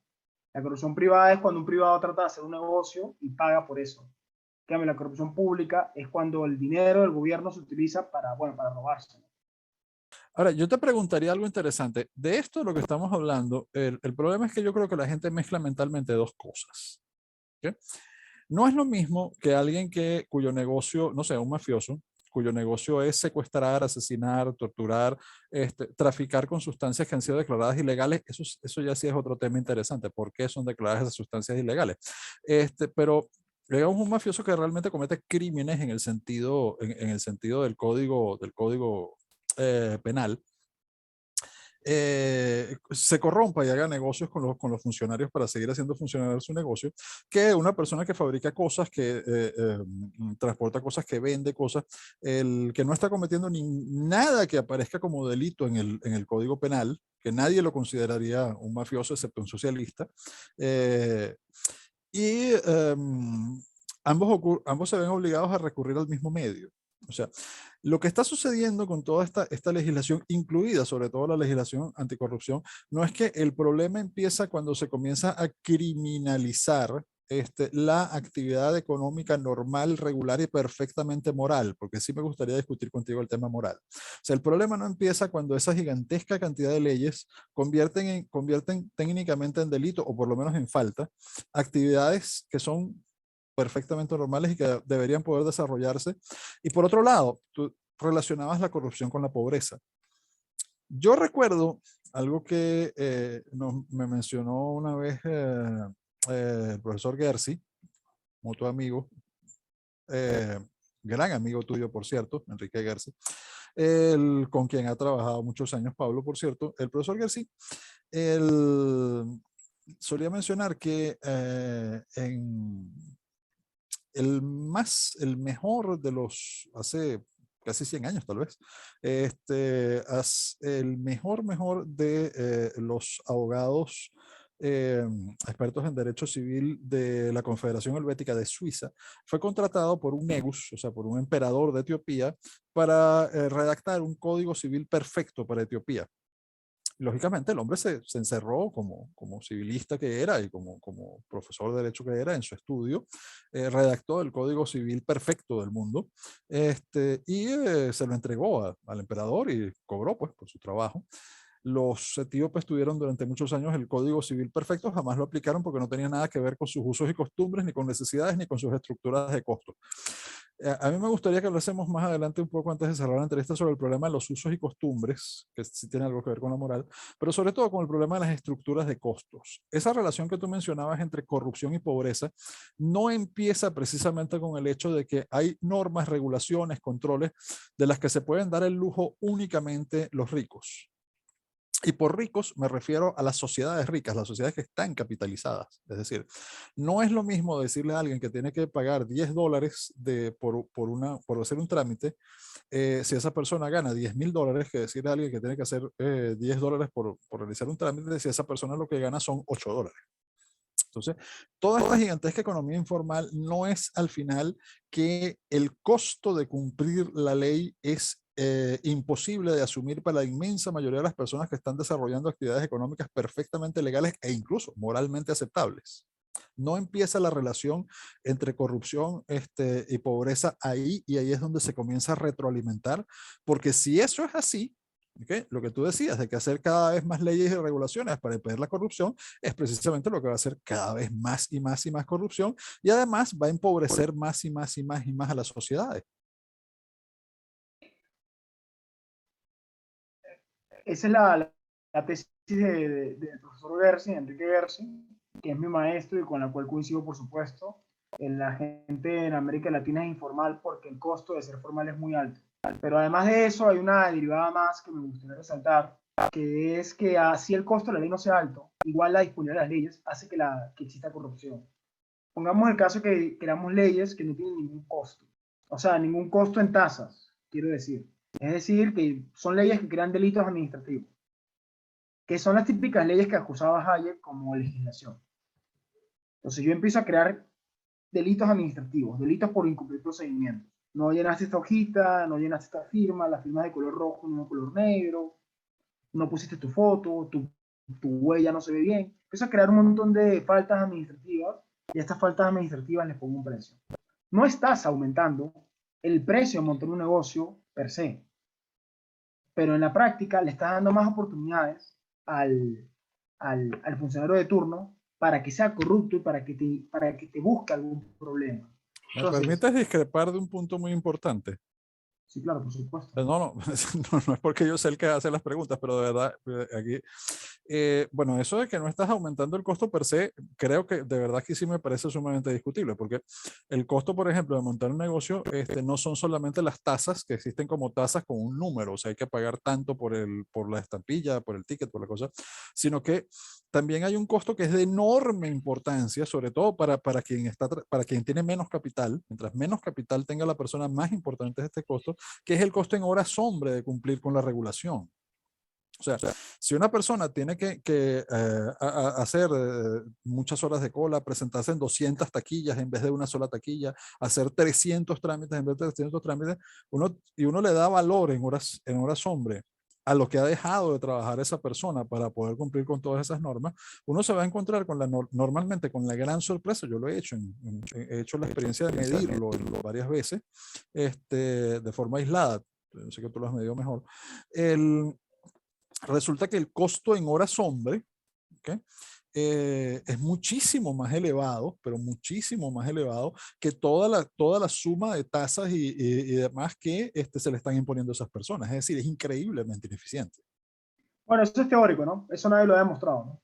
La corrupción privada es cuando un privado trata de hacer un negocio y paga por eso. En cambio, la corrupción pública es cuando el dinero del gobierno se utiliza para, bueno, para robarse. Ahora, yo te preguntaría algo interesante. De esto de lo que estamos hablando, el problema es que yo creo que la gente mezcla mentalmente dos cosas. ¿Ok? No es lo mismo que alguien cuyo negocio, no sé, un mafioso, cuyo negocio es secuestrar, asesinar, torturar, traficar con sustancias que han sido declaradas ilegales. Eso ya sí es otro tema interesante. ¿Por qué son declaradas esas sustancias ilegales? Pero digamos un mafioso que realmente comete crímenes en el sentido del código penal, se corrompa y haga negocios con los funcionarios para seguir haciendo funcionar su negocio, que una persona que fabrica cosas, que transporta cosas, que vende cosas, el que no está cometiendo nada que aparezca como delito en el Código Penal, que nadie lo consideraría un mafioso excepto un socialista. eh, y ambos se ven obligados a recurrir al mismo medio. O sea, lo que está sucediendo con toda esta legislación, incluida sobre todo la legislación anticorrupción, no es que el problema empieza cuando se comienza a criminalizar la actividad económica normal, regular y perfectamente moral, porque sí me gustaría discutir contigo el tema moral. O sea, el problema no empieza cuando esa gigantesca cantidad de leyes convierten técnicamente en delito, o por lo menos en falta, actividades que son perfectamente normales y que deberían poder desarrollarse. Y por otro lado, tú relacionabas la corrupción con la pobreza. Yo recuerdo algo que me mencionó una vez el profesor Gersi, mutuo amigo, eh, gran amigo tuyo, por cierto, Enrique Gersi, con quien ha trabajado muchos años, Pablo, por cierto. El profesor Gersi, él solía mencionar que el mejor de hace casi 100 años tal vez, el mejor de los abogados eh, expertos en derecho civil de la Confederación Helvética de Suiza, fue contratado por un negus, o sea, por un emperador de Etiopía, para redactar un código civil perfecto para Etiopía. lógicamente el hombre se encerró como civilista que era y como profesor de derecho que era en su estudio, redactó el Código Civil perfecto del mundo, y se lo entregó al emperador y cobró pues por su trabajo. Los etíopes tuvieron durante muchos años el Código Civil perfecto, jamás lo aplicaron porque no tenía nada que ver con sus usos y costumbres, ni con necesidades, ni con sus estructuras de costo. A mí me gustaría que hablásemos más adelante un poco antes de cerrar la entrevista sobre el problema de los usos y costumbres, que sí tiene algo que ver con la moral, pero sobre todo con el problema de las estructuras de costos. Esa relación que tú mencionabas entre corrupción y pobreza no empieza precisamente con el hecho de que hay normas, regulaciones, controles de las que se pueden dar el lujo únicamente los ricos. Y por ricos me refiero a las sociedades ricas, las sociedades que están capitalizadas. Es decir, no es lo mismo decirle a alguien que tiene que pagar $10 por hacer un trámite, si esa persona gana $10,000, que decirle a alguien que tiene que hacer $10 por realizar un trámite, si esa persona lo que gana son $8. Entonces, toda esta gigantesca economía informal no es al final que el costo de cumplir la ley es imposible de asumir para la inmensa mayoría de las personas que están desarrollando actividades económicas perfectamente legales e incluso moralmente aceptables. No empieza la relación entre corrupción y pobreza ahí, y ahí es donde se comienza a retroalimentar, porque si eso es así, ¿okay? Lo que tú decías de que hacer cada vez más leyes y regulaciones para impedir la corrupción es precisamente lo que va a hacer cada vez más y más y más corrupción, y además va a empobrecer más y más y más y más a las sociedades. Esa es la tesis del profesor Gersi, Enrique Gersi, que es mi maestro y con la cual coincido, por supuesto. La gente en América Latina es informal porque el costo de ser formal es muy alto. Pero además de eso, hay una derivada más que me gustaría resaltar, que es que así el costo de la ley no sea alto, igual la disponibilidad de las leyes hace que exista corrupción. Pongamos el caso que creamos leyes que no tienen ningún costo. O sea, ningún costo en tasas, quiero decir. Es decir, que son leyes que crean delitos administrativos, que son las típicas leyes que acusaba Hayek como legislación. Entonces yo empiezo a crear delitos administrativos, delitos por incumplir procedimientos. No llenaste esta hojita, no llenaste esta firma, la firma es de color rojo, no de color negro, no pusiste tu foto, tu huella no se ve bien. Empiezo a crear un montón de faltas administrativas y a estas faltas administrativas les pongo un precio. No estás aumentando el precio de montar un negocio per se, pero en la práctica le estás dando más oportunidades al funcionario de turno para que sea corrupto y para que te busque algún problema. ¿Me Entonces, permites discrepar de un punto muy importante? sí, claro, por supuesto. No, no, no es porque yo sé el que hace las preguntas, pero de verdad, aquí, bueno, eso de que no estás aumentando el costo per se, creo que de verdad que sí me parece sumamente discutible, porque el costo, por ejemplo, de montar un negocio, no son solamente las tasas, que existen como tasas con un número, o sea, hay que pagar tanto por la estampilla, por el ticket, por la cosa, sino que también hay un costo que es de enorme importancia, sobre todo para quien tiene menos capital. Mientras menos capital tenga la persona, más importante es este costo, que es el costo en horas hombre de cumplir con la regulación. O sea, si una persona tiene que hacer muchas horas de cola, presentarse en 200 taquillas en vez de una sola taquilla, hacer 300 trámites en vez de 300 trámites, uno le da valor en horas hombre a lo que ha dejado de trabajar esa persona para poder cumplir con todas esas normas, uno se va a encontrar normalmente con la gran sorpresa. Yo lo he hecho, he hecho la experiencia de medirlo varias veces, de forma aislada. Yo sé que tú lo has medido mejor. Resulta que el costo en horas hombre, ¿okay? Es muchísimo más elevado, pero muchísimo más elevado que toda la suma de tasas y demás que se le están imponiendo a esas personas. Es decir, es increíblemente ineficiente. Bueno, eso es teórico, ¿no? Eso nadie lo ha demostrado, ¿no?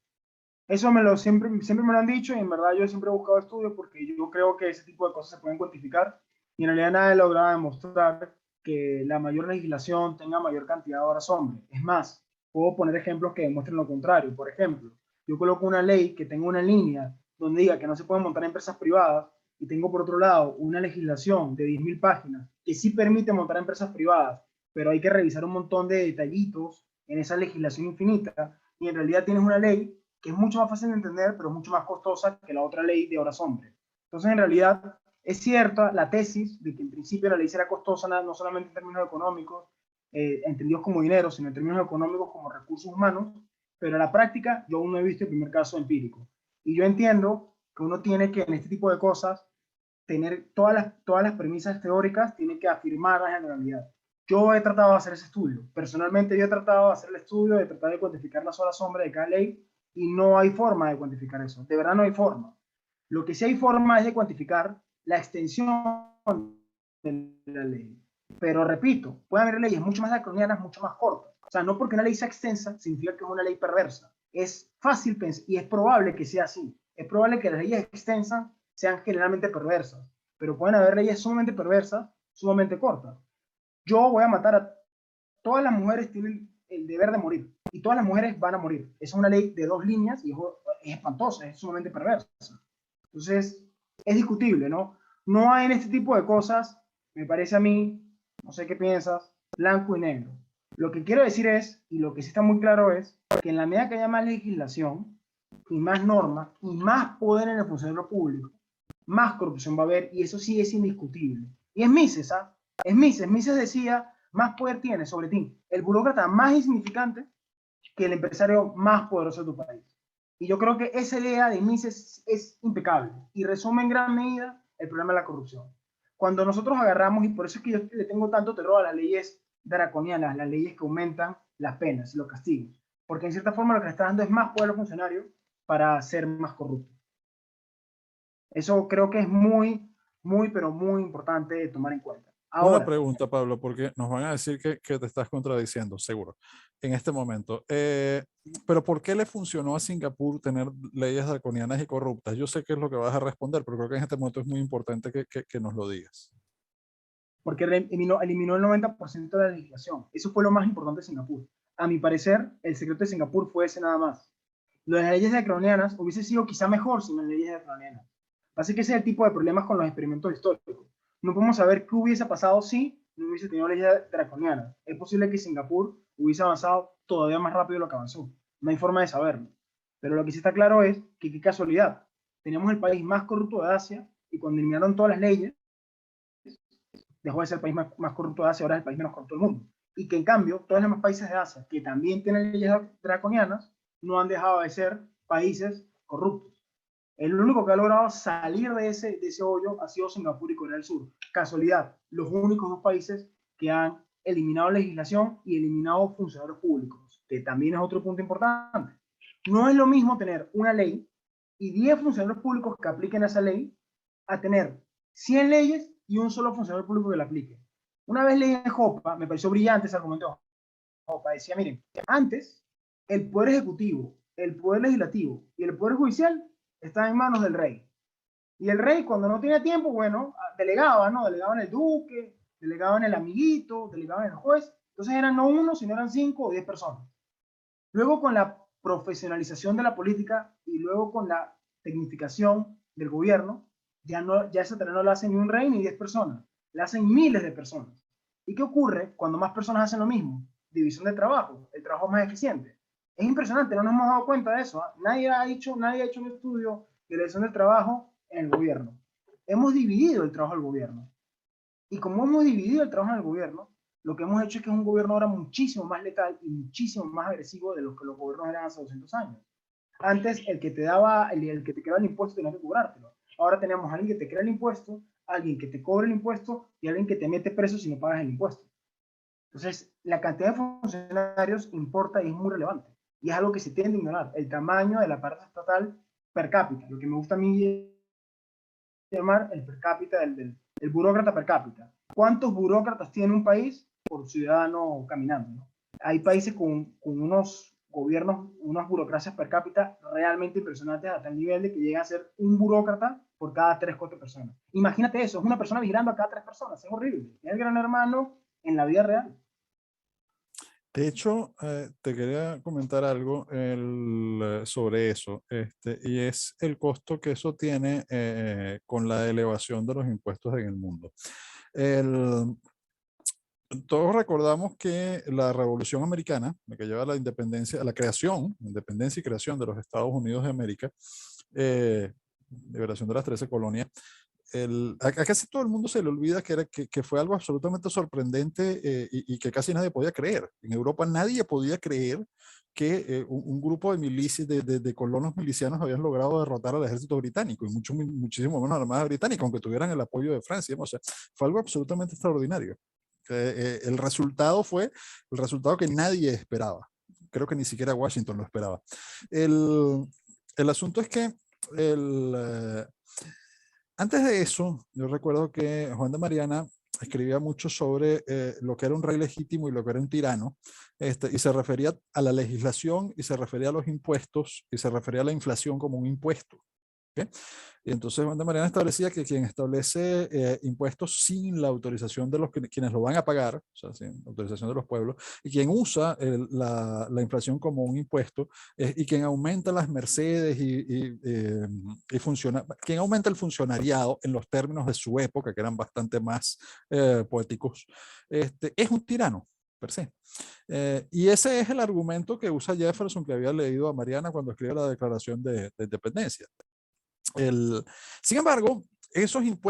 Eso siempre me lo han dicho y en verdad yo siempre he buscado estudios porque yo creo que ese tipo de cosas se pueden cuantificar y en realidad nadie logra demostrar que la mayor legislación tenga mayor cantidad de horas hombre. Es más, puedo poner ejemplos que demuestren lo contrario. Por ejemplo, yo coloco una ley que tenga una línea donde diga que no se pueden montar empresas privadas y tengo por otro lado una legislación de 10.000 páginas que sí permite montar empresas privadas, pero hay que revisar un montón de detallitos en esa legislación infinita y en realidad tienes una ley que es mucho más fácil de entender, pero mucho más costosa que la otra ley de horas hombre. Entonces, en realidad, es cierta la tesis de que en principio la ley será costosa no solamente en términos económicos, entendidos como dinero, sino en términos económicos como recursos humanos, pero a la práctica yo aún no he visto el primer caso empírico. Y yo entiendo que uno tiene que en este tipo de cosas tener todas las premisas teóricas, tiene que afirmarlas en realidad. Yo he tratado de hacer ese estudio. Personalmente yo he tratado de hacer el estudio, de tratar de cuantificar la sola sombra de cada ley y no hay forma de cuantificar eso. De verdad no hay forma. Lo que sí hay forma es de cuantificar la extensión de la ley. Pero repito, pueden haber leyes mucho más draconianas, mucho más cortas. O sea, no porque una ley sea extensa significa que es una ley perversa. Es fácil pensar y es probable que sea así. Es probable que las leyes extensas sean generalmente perversas, pero pueden haber leyes sumamente perversas, sumamente cortas. Yo voy a matar a todas las mujeres, tienen el deber de morir y todas las mujeres van a morir. Es una ley de 2 líneas y es espantosa, es sumamente perversa. Entonces, es discutible, ¿no? No hay en este tipo de cosas, me parece a mí, no sé qué piensas, blanco y negro. Lo que quiero decir es, y lo que sí está muy claro es, que en la medida que haya más legislación y más normas y más poder en el funcionario público, más corrupción va a haber y eso sí es indiscutible. Y es Mises, ¿ah? Mises decía, más poder tiene sobre ti el burócrata más insignificante que el empresario más poderoso de tu país. Y yo creo que esa idea de Mises es impecable y resume en gran medida el problema de la corrupción. Cuando nosotros agarramos, y por eso es que yo le tengo tanto terror a las leyes draconianas, las leyes que aumentan las penas y los castigos, porque en cierta forma lo que le está dando es más poder a los funcionarios para ser más corruptos. Eso creo que es pero muy importante de tomar en cuenta. Una Ahora, pregunta, Pablo, porque nos van a decir que te estás contradiciendo, seguro, en este momento. Pero ¿por qué le funcionó a Singapur tener leyes draconianas y corruptas? Yo sé qué es lo que vas a responder, pero creo que en este momento es muy importante que nos lo digas. porque eliminó el 90% de la legislación. Eso fue lo más importante de Singapur. A mi parecer, el secreto de Singapur fue ese nada más. Lo de las leyes draconianas hubiese sido quizá mejor sin las leyes draconianas. Así que ese es el tipo de problemas con los experimentos históricos. No podemos saber qué hubiese pasado si no hubiese tenido leyes draconianas. Es posible que Singapur hubiese avanzado todavía más rápido de lo que avanzó. No hay forma de saberlo. Pero lo que sí está claro es que qué casualidad. Teníamos el país más corrupto de Asia y cuando eliminaron todas las leyes, dejó de ser el país más corrupto de Asia, ahora es el país menos corrupto del mundo. Y que en cambio, todos los demás países de Asia que también tienen leyes draconianas no han dejado de ser países corruptos. El único que ha logrado salir de ese hoyo ha sido Singapur y Corea del Sur. Casualidad, los únicos 2 países que han eliminado legislación y eliminado funcionarios públicos, que también es otro punto importante. No es lo mismo tener una ley y 10 funcionarios públicos que apliquen esa ley a tener 100 leyes y un solo funcionario público que la aplique. Una vez leí en Jopa, me pareció brillante ese argumento de Jopa, decía, miren, antes el poder ejecutivo, el poder legislativo y el poder judicial estaban en manos del rey. Y el rey, cuando no tenía tiempo, bueno, delegaba, ¿no? Delegaba en el duque, delegaba en el amiguito, delegaba en el juez. Entonces eran no uno, sino eran 5 o 10 personas. Luego con la profesionalización de la política y luego con la tecnificación del gobierno, ya esa tarea no la hace ni un rey ni 10 personas, la hacen miles de personas. ¿Y qué ocurre cuando más personas hacen lo mismo? División de trabajo, el trabajo más eficiente. Es impresionante, no nos hemos dado cuenta de eso. ¿Eh? Nadie ha hecho un estudio de la división del trabajo en el gobierno. Hemos dividido el trabajo del gobierno. Y como hemos dividido el trabajo en el gobierno, lo que hemos hecho es que es un gobierno ahora muchísimo más letal y muchísimo más agresivo de lo que los gobiernos eran hace 200 años. Antes, el que te daba, el que te creaba el impuesto tenía que cobrártelo. Ahora tenemos a alguien que te crea el impuesto, alguien que te cobra el impuesto y alguien que te mete preso si no pagas el impuesto. Entonces, la cantidad de funcionarios importa y es muy relevante. Y es algo que se tiende a ignorar. El tamaño del aparato estatal per cápita. Lo que me gusta a mí llamar el per cápita, el burócrata per cápita. ¿Cuántos burócratas tiene un país por ciudadano caminando? ¿No? Hay países con unos gobiernos, unas burocracias per cápita realmente impresionantes hasta el nivel de que llega a ser un burócrata por cada 3 4 personas. Imagínate eso, es una persona vigilando a cada 3 personas, es horrible. Es el gran hermano en la vida real. De hecho, te quería comentar algo sobre eso, y es el costo que eso tiene con la elevación de los impuestos en el mundo. El, todos recordamos que la Revolución Americana, la que lleva a la independencia, a la creación, independencia y creación de los Estados Unidos de América, liberación de las 13 colonias, a casi todo el mundo se le olvida que fue algo absolutamente sorprendente y que casi nadie podía creer. En Europa nadie podía creer que un grupo de milicias, de colonos milicianos habían logrado derrotar al ejército británico y muchísimo menos a la Armada Británica, aunque tuvieran el apoyo de Francia. O sea, fue algo absolutamente extraordinario. El resultado fue el resultado que nadie esperaba. Creo que ni siquiera Washington lo esperaba. El asunto es que antes de eso, yo recuerdo que Juan de Mariana escribía mucho sobre lo que era un rey legítimo y lo que era un tirano, y se refería a la legislación y se refería a los impuestos y se refería a la inflación como un impuesto. ¿Okay? Y entonces Juan de Mariana establecía que quien establece impuestos sin la autorización de quienes lo van a pagar, o sea, sin autorización de los pueblos, y quien usa la inflación como un impuesto, y quien aumenta las mercedes quien aumenta el funcionariado en los términos de su época, que eran bastante más poéticos, es un tirano, per se. Y ese es el argumento que usa Jefferson, que había leído a Mariana cuando escribe la Declaración de Independencia. Sin embargo, sin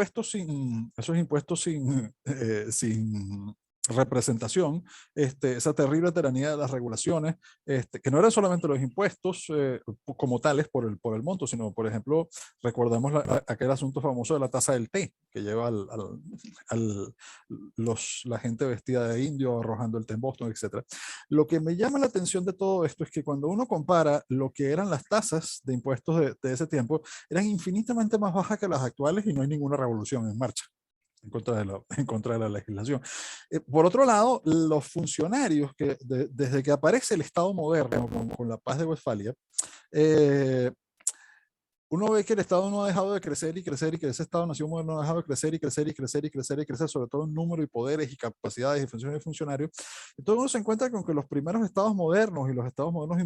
representación, esa terrible tiranía de las regulaciones, que no eran solamente los impuestos como tales por el monto, sino, por ejemplo, recordemos aquel asunto famoso de la tasa del té, que lleva la gente vestida de indio arrojando el té en Boston, etc. Lo que me llama la atención de todo esto es que cuando uno compara lo que eran las tasas de impuestos de ese tiempo, eran infinitamente más bajas que las actuales y no hay ninguna revolución en marcha en contra de la legislación. Por otro lado, los funcionarios que desde que aparece el Estado moderno con la Paz de Westfalia, uno ve que el Estado no ha dejado de crecer y crecer y que ese Estado-nación moderno no ha dejado de crecer y crecer y crecer y crecer y crecer, sobre todo en número y poderes y capacidades y funciones de funcionarios. Entonces uno se encuentra con que los primeros Estados modernos y los Estados modernos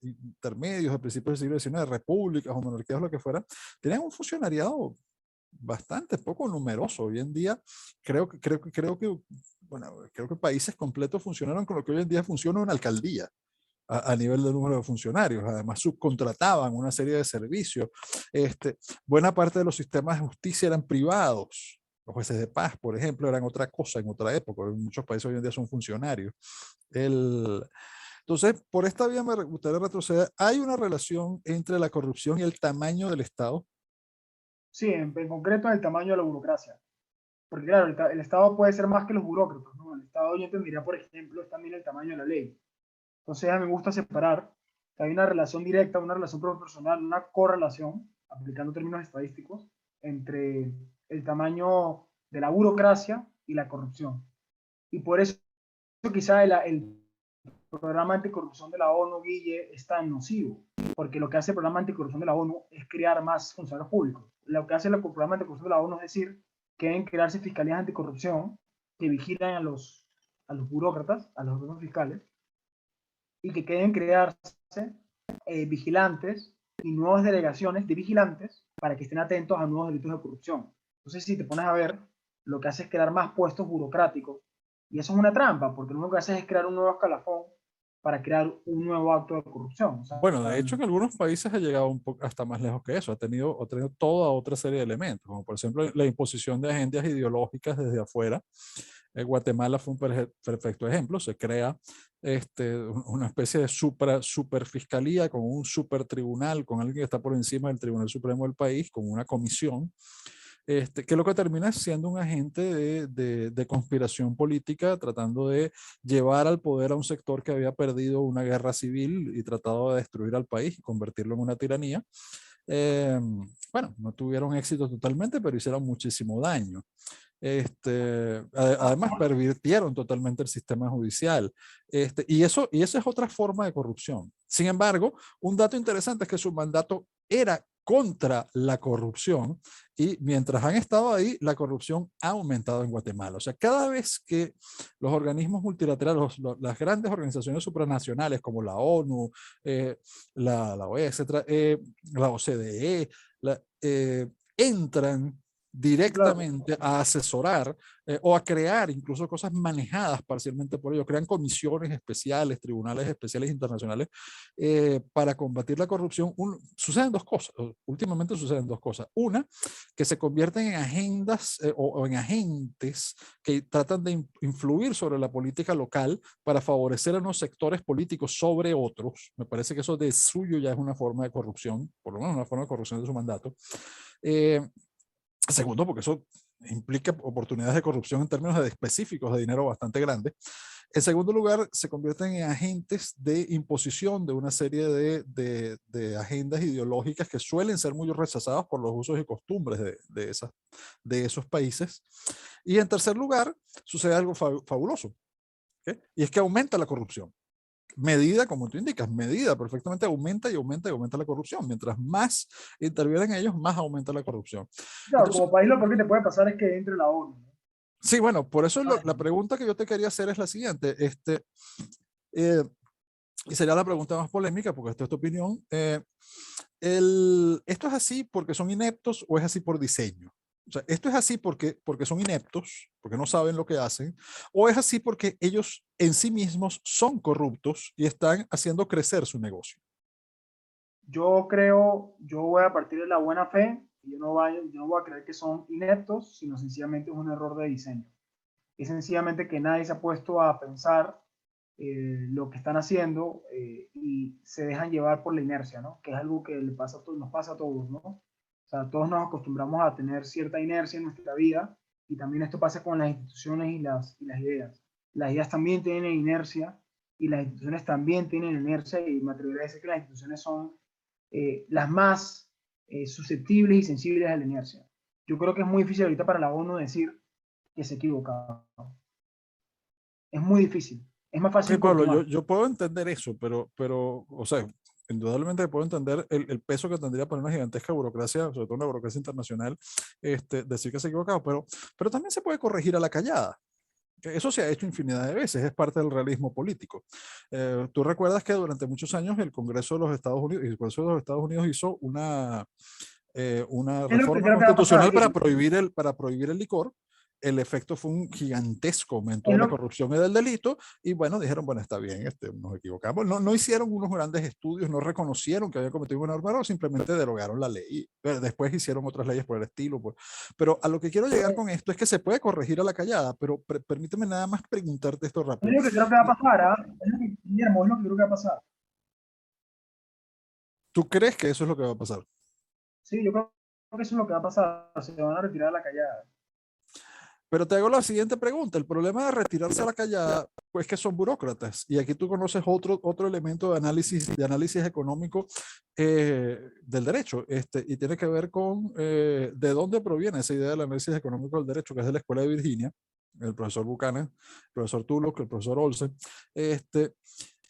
intermedios de principios del siglo XIX, repúblicas o monarquías o lo que fuera, tenían un funcionariado bastante poco numeroso. Hoy en día bueno, creo que países completos funcionaron con lo que hoy en día funciona una alcaldía a nivel de número de funcionarios. Además, subcontrataban una serie de servicios. Buena parte de los sistemas de justicia eran privados. Los jueces de paz, por ejemplo, eran otra cosa en otra época. En muchos países hoy en día son funcionarios. Entonces, por esta vía me gustaría retroceder. ¿Hay una relación entre la corrupción y el tamaño del Estado? Sí, en concreto en el tamaño de la burocracia. Porque claro, el Estado puede ser más que los burócratas, ¿no? El Estado, yo entendería, por ejemplo, es también el tamaño de la ley. Entonces a mí me gusta separar que hay una relación directa, una relación proporcional, una correlación, aplicando términos estadísticos, entre el tamaño de la burocracia y la corrupción. Y por eso quizá el programa anticorrupción de la ONU, Guille, es tan nocivo, porque lo que hace el programa anticorrupción de la ONU es crear más funcionarios públicos. Lo que hace el programa anticorrupción de la ONU es decir que deben crearse fiscalías anticorrupción que vigilan a los burócratas, a los fiscales, y que deben crearse vigilantes y nuevas delegaciones de vigilantes para que estén atentos a nuevos delitos de corrupción. Entonces, si te pones a ver, lo que hace es crear más puestos burocráticos, y eso es una trampa, porque lo único que hace es crear un nuevo escalafón para crear un nuevo acto de corrupción. O sea, Bueno, de hecho, en algunos países ha llegado un poco hasta más lejos que eso. Ha tenido toda otra serie de elementos, como por ejemplo la imposición de agendas ideológicas desde afuera. Guatemala fue un perfecto ejemplo. Se crea una especie de super fiscalía con un super tribunal, con alguien que está por encima del Tribunal Supremo del país, con una comisión. Que lo que termina es siendo un agente de conspiración política, tratando de llevar al poder a un sector que había perdido una guerra civil y tratado de destruir al país y convertirlo en una tiranía. Bueno, no tuvieron éxito totalmente, pero hicieron muchísimo daño. Además, pervirtieron totalmente el sistema judicial. Y esa es otra forma de corrupción. Sin embargo, un dato interesante es que su mandato era contra la corrupción y mientras han estado ahí, la corrupción ha aumentado en Guatemala. O sea, cada vez que los organismos multilaterales, las grandes organizaciones supranacionales como la ONU, la OEA, etcétera, la OCDE, entran Sí, claro. directamente a asesorar o a crear incluso cosas manejadas parcialmente por ellos. Crean comisiones especiales, tribunales especiales internacionales para combatir la corrupción. Suceden dos cosas, últimamente suceden dos cosas. Una, que se convierten en agendas o en agentes que tratan de influir sobre la política local para favorecer a unos sectores políticos sobre otros. Me parece que eso de suyo ya es una forma de corrupción, por lo menos una forma de corrupción de su mandato. Eh, Segundo, porque eso implica oportunidades de corrupción en términos de específicos de dinero bastante grandes. En segundo lugar, se convierten en agentes de imposición de una serie de agendas ideológicas que suelen ser muy rechazadas por los usos y costumbres de esos países. Y en tercer lugar, sucede algo fabuloso, ¿okay? Y es que aumenta la corrupción. Medida, como tú indicas, medida perfectamente aumenta y aumenta y aumenta la corrupción. Mientras más intervienen ellos, más aumenta la corrupción. Claro, Entonces, como país lo peor que te puede pasar es que entre la ONU, ¿no? sí, bueno, por eso Ay, la pregunta que yo te quería hacer es la siguiente. Eh, y sería la pregunta más polémica, porque esta es tu opinión. ¿Esto es así porque son ineptos o es así por diseño? O sea, ¿esto es así porque son ineptos, porque no saben lo que hacen? ¿O es así porque ellos en sí mismos son corruptos y están haciendo crecer su negocio? yo creo, yo voy a partir de la buena fe, y yo no voy a creer que son ineptos, sino sencillamente es un error de diseño. Es sencillamente que nadie se ha puesto a pensar lo que están haciendo y se dejan llevar por la inercia, ¿no? Que es algo que le pasa nos pasa a todos, ¿no? O sea, todos nos acostumbramos a tener cierta inercia en nuestra vida y también esto pasa con las instituciones y las ideas. Las ideas también tienen inercia y las instituciones también tienen inercia y me atrevería a decir que las instituciones son las más susceptibles y sensibles a la inercia. Yo creo que es muy difícil ahorita para la ONU decir que se equivocaba. Es muy difícil. Es más Sí, fácil Pablo, continuar. yo puedo entender eso, o sea, indudablemente puedo entender el peso que tendría para una gigantesca burocracia, sobre todo una burocracia internacional, decir que se ha equivocado, pero también se puede corregir a la callada. Que eso se ha hecho infinidad de veces, es parte del realismo político. Tú recuerdas que durante muchos años el Congreso de los Estados Unidos, el Congreso de los Estados Unidos hizo una Es lo que reforma creo que va a pasar. constitucional para prohibir el licor. El efecto fue un gigantesco aumento Es de la lo, corrupción y del delito, y bueno, dijeron, bueno, está bien, nos equivocamos. No hicieron unos grandes estudios, no reconocieron que había cometido un error, simplemente derogaron la ley. Después hicieron otras leyes por el estilo. Pero a lo que quiero llegar con esto es que se puede corregir a la callada, pero permíteme nada más preguntarte esto es rápido. lo que creo que va a pasar. ¿Ah? Guillermo, es lo que creo que va a pasar. ¿Tú crees que eso es lo que va a pasar? Sí, yo creo que eso es lo que va a pasar. Se van a retirar a la callada. Pero te hago la siguiente pregunta. El problema de retirarse a la callada, pues que son burócratas. Y aquí tú conoces otro elemento de análisis económico del derecho. Y tiene que ver con de dónde proviene esa idea del análisis económico del derecho, que es de la Escuela de Virginia, el profesor Buchanan, el profesor Tulloch, el profesor Olsen.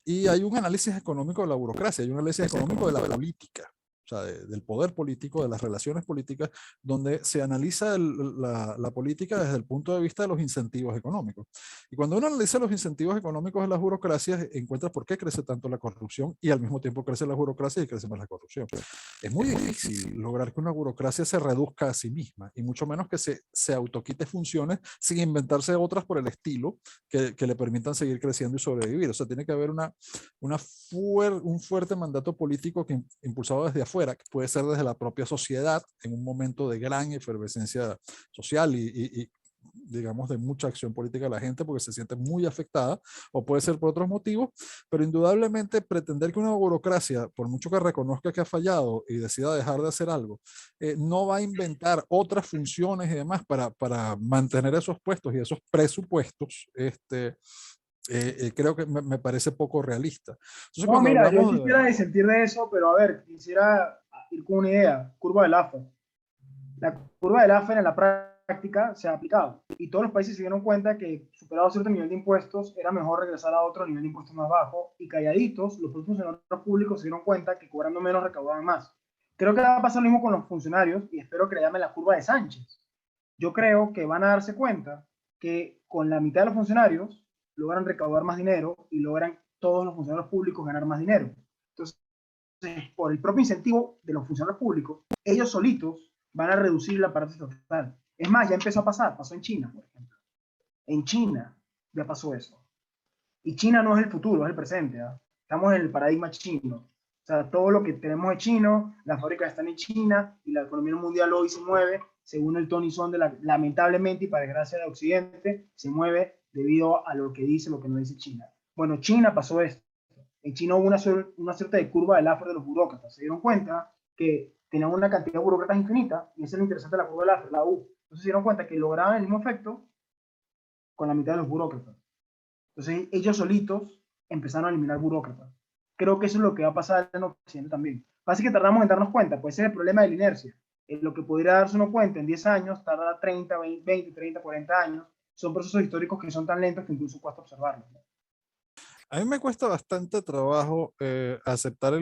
Y hay un análisis económico de la burocracia, hay un análisis económico de la política, o sea, del poder político, de las relaciones políticas, donde se analiza la política desde el punto de vista de los incentivos económicos. Y cuando uno analiza los incentivos económicos de las burocracias, encuentra por qué crece tanto la corrupción y al mismo tiempo crece la burocracia y crece más la corrupción. Es muy difícil lograr que una burocracia se reduzca a sí misma y mucho menos que se autoquite funciones sin inventarse otras por el estilo que le permitan seguir creciendo y sobrevivir. O sea, tiene que haber un fuerte mandato político que impulsado desde afuera, que puede ser desde la propia sociedad en un momento de gran efervescencia social y digamos, de mucha acción política de la gente porque se siente muy afectada, o puede ser por otros motivos, pero indudablemente pretender que una burocracia, por mucho que reconozca que ha fallado y decida dejar de hacer algo, no va a inventar otras funciones y demás para mantener esos puestos y esos presupuestos, creo que me parece poco realista. Entonces, No, cuando mira, yo hablamos de... quisiera disentir de eso, pero a ver, quisiera ir con una idea. Curva de Laffer. La curva de Laffer en la práctica se ha aplicado y todos los países se dieron cuenta que superado cierto nivel de impuestos era mejor regresar a otro nivel de impuestos más bajo y calladitos los funcionarios públicos se dieron cuenta que cobrando menos recaudaban más. Creo que va a pasar lo mismo con los funcionarios y espero que le llamen la curva de Sánchez. Yo creo que van a darse cuenta que con la mitad de los funcionarios logran recaudar más dinero y logran todos los funcionarios públicos ganar más dinero. Entonces, por el propio incentivo de los funcionarios públicos, ellos solitos van a reducir la parte total. Es más, ya empezó a pasar, pasó en China, por ejemplo. En China ya pasó eso. Y China no es el futuro, es el presente. ¿Eh? Estamos en el paradigma chino. O sea, todo lo que tenemos es chino, las fábricas están en China y la economía mundial hoy se mueve, según el Tony Son, lamentablemente y para desgracia de Occidente, se mueve debido a lo que dice, lo que no dice China. Bueno, China pasó esto. En China hubo una suerte de curva del Laffer de los burócratas. Se dieron cuenta que tenían una cantidad de burócratas infinita y eso es lo interesante de la curva del Laffer, la U. Entonces se dieron cuenta que lograban el mismo efecto con la mitad de los burócratas. Entonces ellos solitos empezaron a eliminar burócratas. Creo que eso es lo que va a pasar en Occidente también. Así que tardamos en darnos cuenta, puede ser el problema de la inercia. Lo que podría darse uno cuenta en 10 años, tarda 30, 20, 30, 40 años. Son procesos históricos que son tan lentos que incluso cuesta observarlos. ¿No? A mí me cuesta bastante trabajo aceptar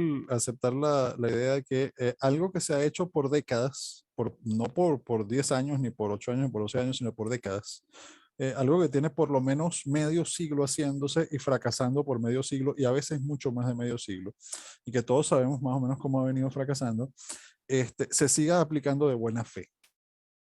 la idea de que algo que se ha hecho por décadas, no por 10 años, ni por 8 años, ni por 12 años, sino por décadas, algo que tiene por lo menos medio siglo haciéndose y fracasando por medio siglo y a veces mucho más de medio siglo, y que todos sabemos más o menos cómo ha venido fracasando, se siga aplicando de buena fe.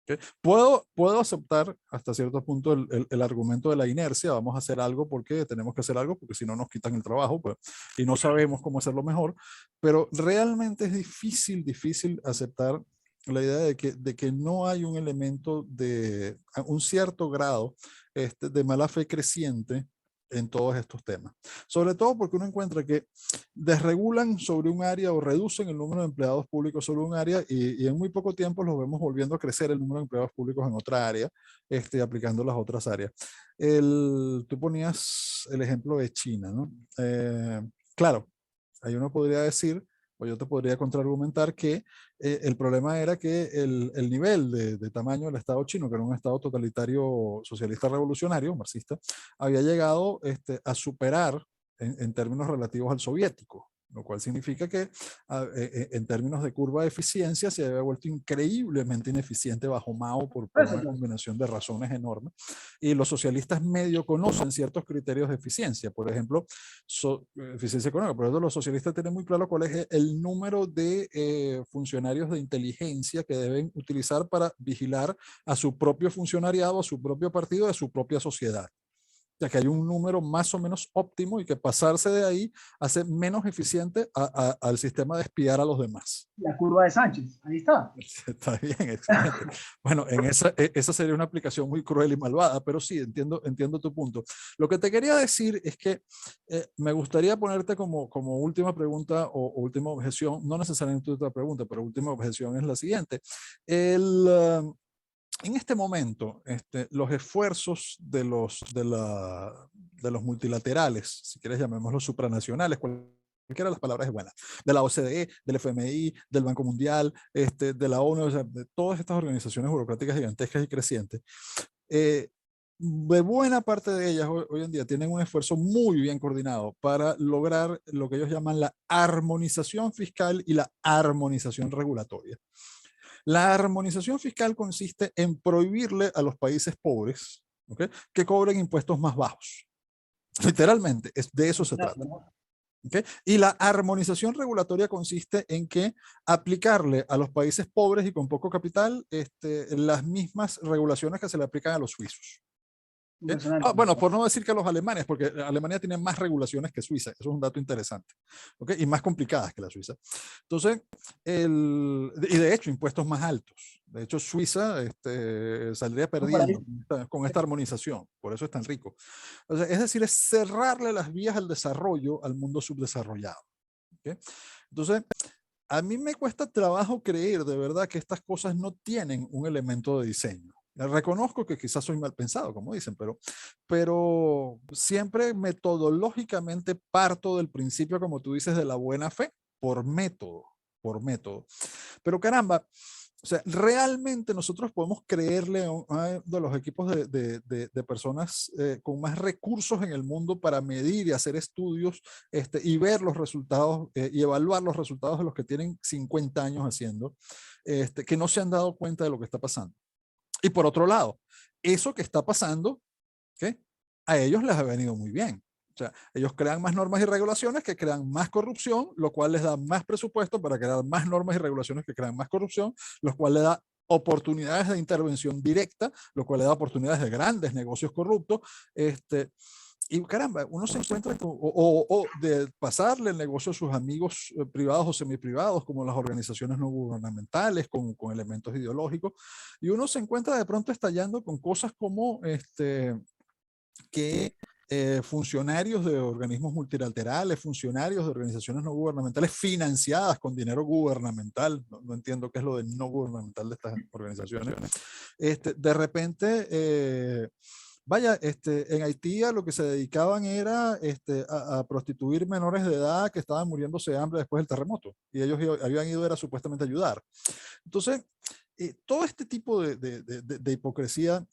¿Okay? Puedo aceptar hasta cierto punto el argumento de la inercia, vamos a hacer algo porque tenemos que hacer algo, porque si no nos quitan el trabajo pues, y no sabemos cómo hacerlo mejor, pero realmente es difícil aceptar la idea de que no hay un elemento de un cierto grado de mala fe creciente en todos estos temas. Sobre todo porque uno encuentra que desregulan sobre un área o reducen el número de empleados públicos sobre un área y en muy poco tiempo los vemos volviendo a crecer el número de empleados públicos en otra área, aplicando las otras áreas. Tú ponías el ejemplo de China, ¿no? Claro, ahí uno podría decir, o yo te podría contraargumentar que el problema era que el nivel de tamaño del Estado chino, que era un Estado totalitario socialista revolucionario, marxista, había llegado a superar en términos relativos al soviético, lo cual significa que en términos de curva de eficiencia se había vuelto increíblemente ineficiente bajo Mao por una combinación de razones enormes. Y los socialistas medio conocen ciertos criterios de eficiencia, por ejemplo, eficiencia económica, por eso los socialistas tienen muy claro cuál es el número de funcionarios de inteligencia que deben utilizar para vigilar a su propio funcionariado, a su propio partido, a su propia sociedad. Ya que hay un número más o menos óptimo y que pasarse de ahí hace menos eficiente al sistema de espiar a los demás. La curva de Sánchez, ahí está. Está bien, excelente. Bueno, esa sería una aplicación muy cruel y malvada, pero sí, entiendo tu punto. Lo que te quería decir es que me gustaría ponerte como última pregunta o última objeción, no necesariamente otra pregunta, pero última objeción es la siguiente. En este momento, los esfuerzos de los multilaterales, si quieres llamémoslos supranacionales, cualquiera de las palabras es buena, de la OCDE, del FMI, del Banco Mundial, de la ONU, o sea, de todas estas organizaciones burocráticas gigantescas y crecientes, de buena parte de ellas hoy en día tienen un esfuerzo muy bien coordinado para lograr lo que ellos llaman la armonización fiscal y la armonización regulatoria. La armonización fiscal consiste en prohibirle a los países pobres, ¿okay?, que cobren impuestos más bajos. Literalmente, de eso se trata. ¿Okay? Y la armonización regulatoria consiste en que aplicarle a los países pobres y con poco capital las mismas regulaciones que se le aplican a los suizos. Bueno, por no decir que a los alemanes, porque Alemania tiene más regulaciones que Suiza, eso es un dato interesante, ¿okay?, y más complicadas que la Suiza. Entonces, y de hecho, impuestos más altos. De hecho, Suiza saldría perdiendo con esta armonización, por eso es tan rico. O sea, es decir, es cerrarle las vías al desarrollo al mundo subdesarrollado. ¿Okay? Entonces, a mí me cuesta trabajo creer de verdad que estas cosas no tienen un elemento de diseño. Reconozco que quizás soy mal pensado, como dicen, pero siempre metodológicamente parto del principio, como tú dices, de la buena fe, por método. Pero caramba, o sea, realmente nosotros podemos creerle a uno de los equipos de personas con más recursos en el mundo para medir y hacer estudios y ver los resultados y evaluar los resultados de los que tienen 50 años haciendo, que no se han dado cuenta de lo que está pasando. Y por otro lado, eso que está pasando, ¿okay?, a ellos les ha venido muy bien. O sea, ellos crean más normas y regulaciones que crean más corrupción, lo cual les da más presupuesto para crear más normas y regulaciones que crean más corrupción, lo cual le da oportunidades de intervención directa, lo cual le da oportunidades de grandes negocios corruptos. Y caramba, uno se encuentra o de pasarle el negocio a sus amigos privados o semiprivados, como las organizaciones no gubernamentales, con elementos ideológicos, y uno se encuentra de pronto estallando con cosas como que funcionarios de organismos multilaterales, funcionarios de organizaciones no gubernamentales financiadas con dinero gubernamental, no entiendo qué es lo de no gubernamental de estas organizaciones, de repente vaya, en Haití a lo que se dedicaban era a prostituir menores de edad que estaban muriéndose de hambre después del terremoto. Y ellos habían ido, era supuestamente a ayudar. Entonces, todo este tipo de hipocresía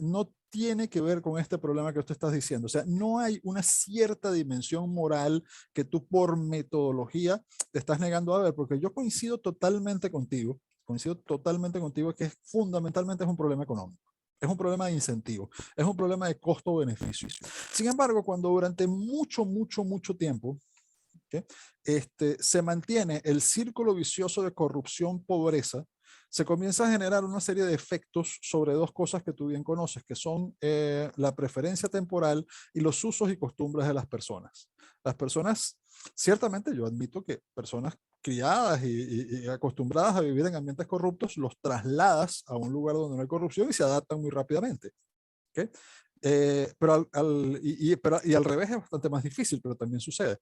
no tiene que ver con este problema que usted está diciendo. O sea, no hay una cierta dimensión moral que tú por metodología te estás negando a ver, porque yo coincido totalmente contigo que fundamentalmente es un problema económico. Es un problema de incentivo, es un problema de costo-beneficio. Sin embargo, cuando durante mucho tiempo, ¿okay?, se mantiene el círculo vicioso de corrupción, pobreza, se comienza a generar una serie de efectos sobre dos cosas que tú bien conoces, que son la preferencia temporal y los usos y costumbres de las personas. Las personas, ciertamente yo admito que personas criadas y acostumbradas a vivir en ambientes corruptos, los trasladas a un lugar donde no hay corrupción y se adaptan muy rápidamente. ¿Okay? Y al revés es bastante más difícil, pero también sucede.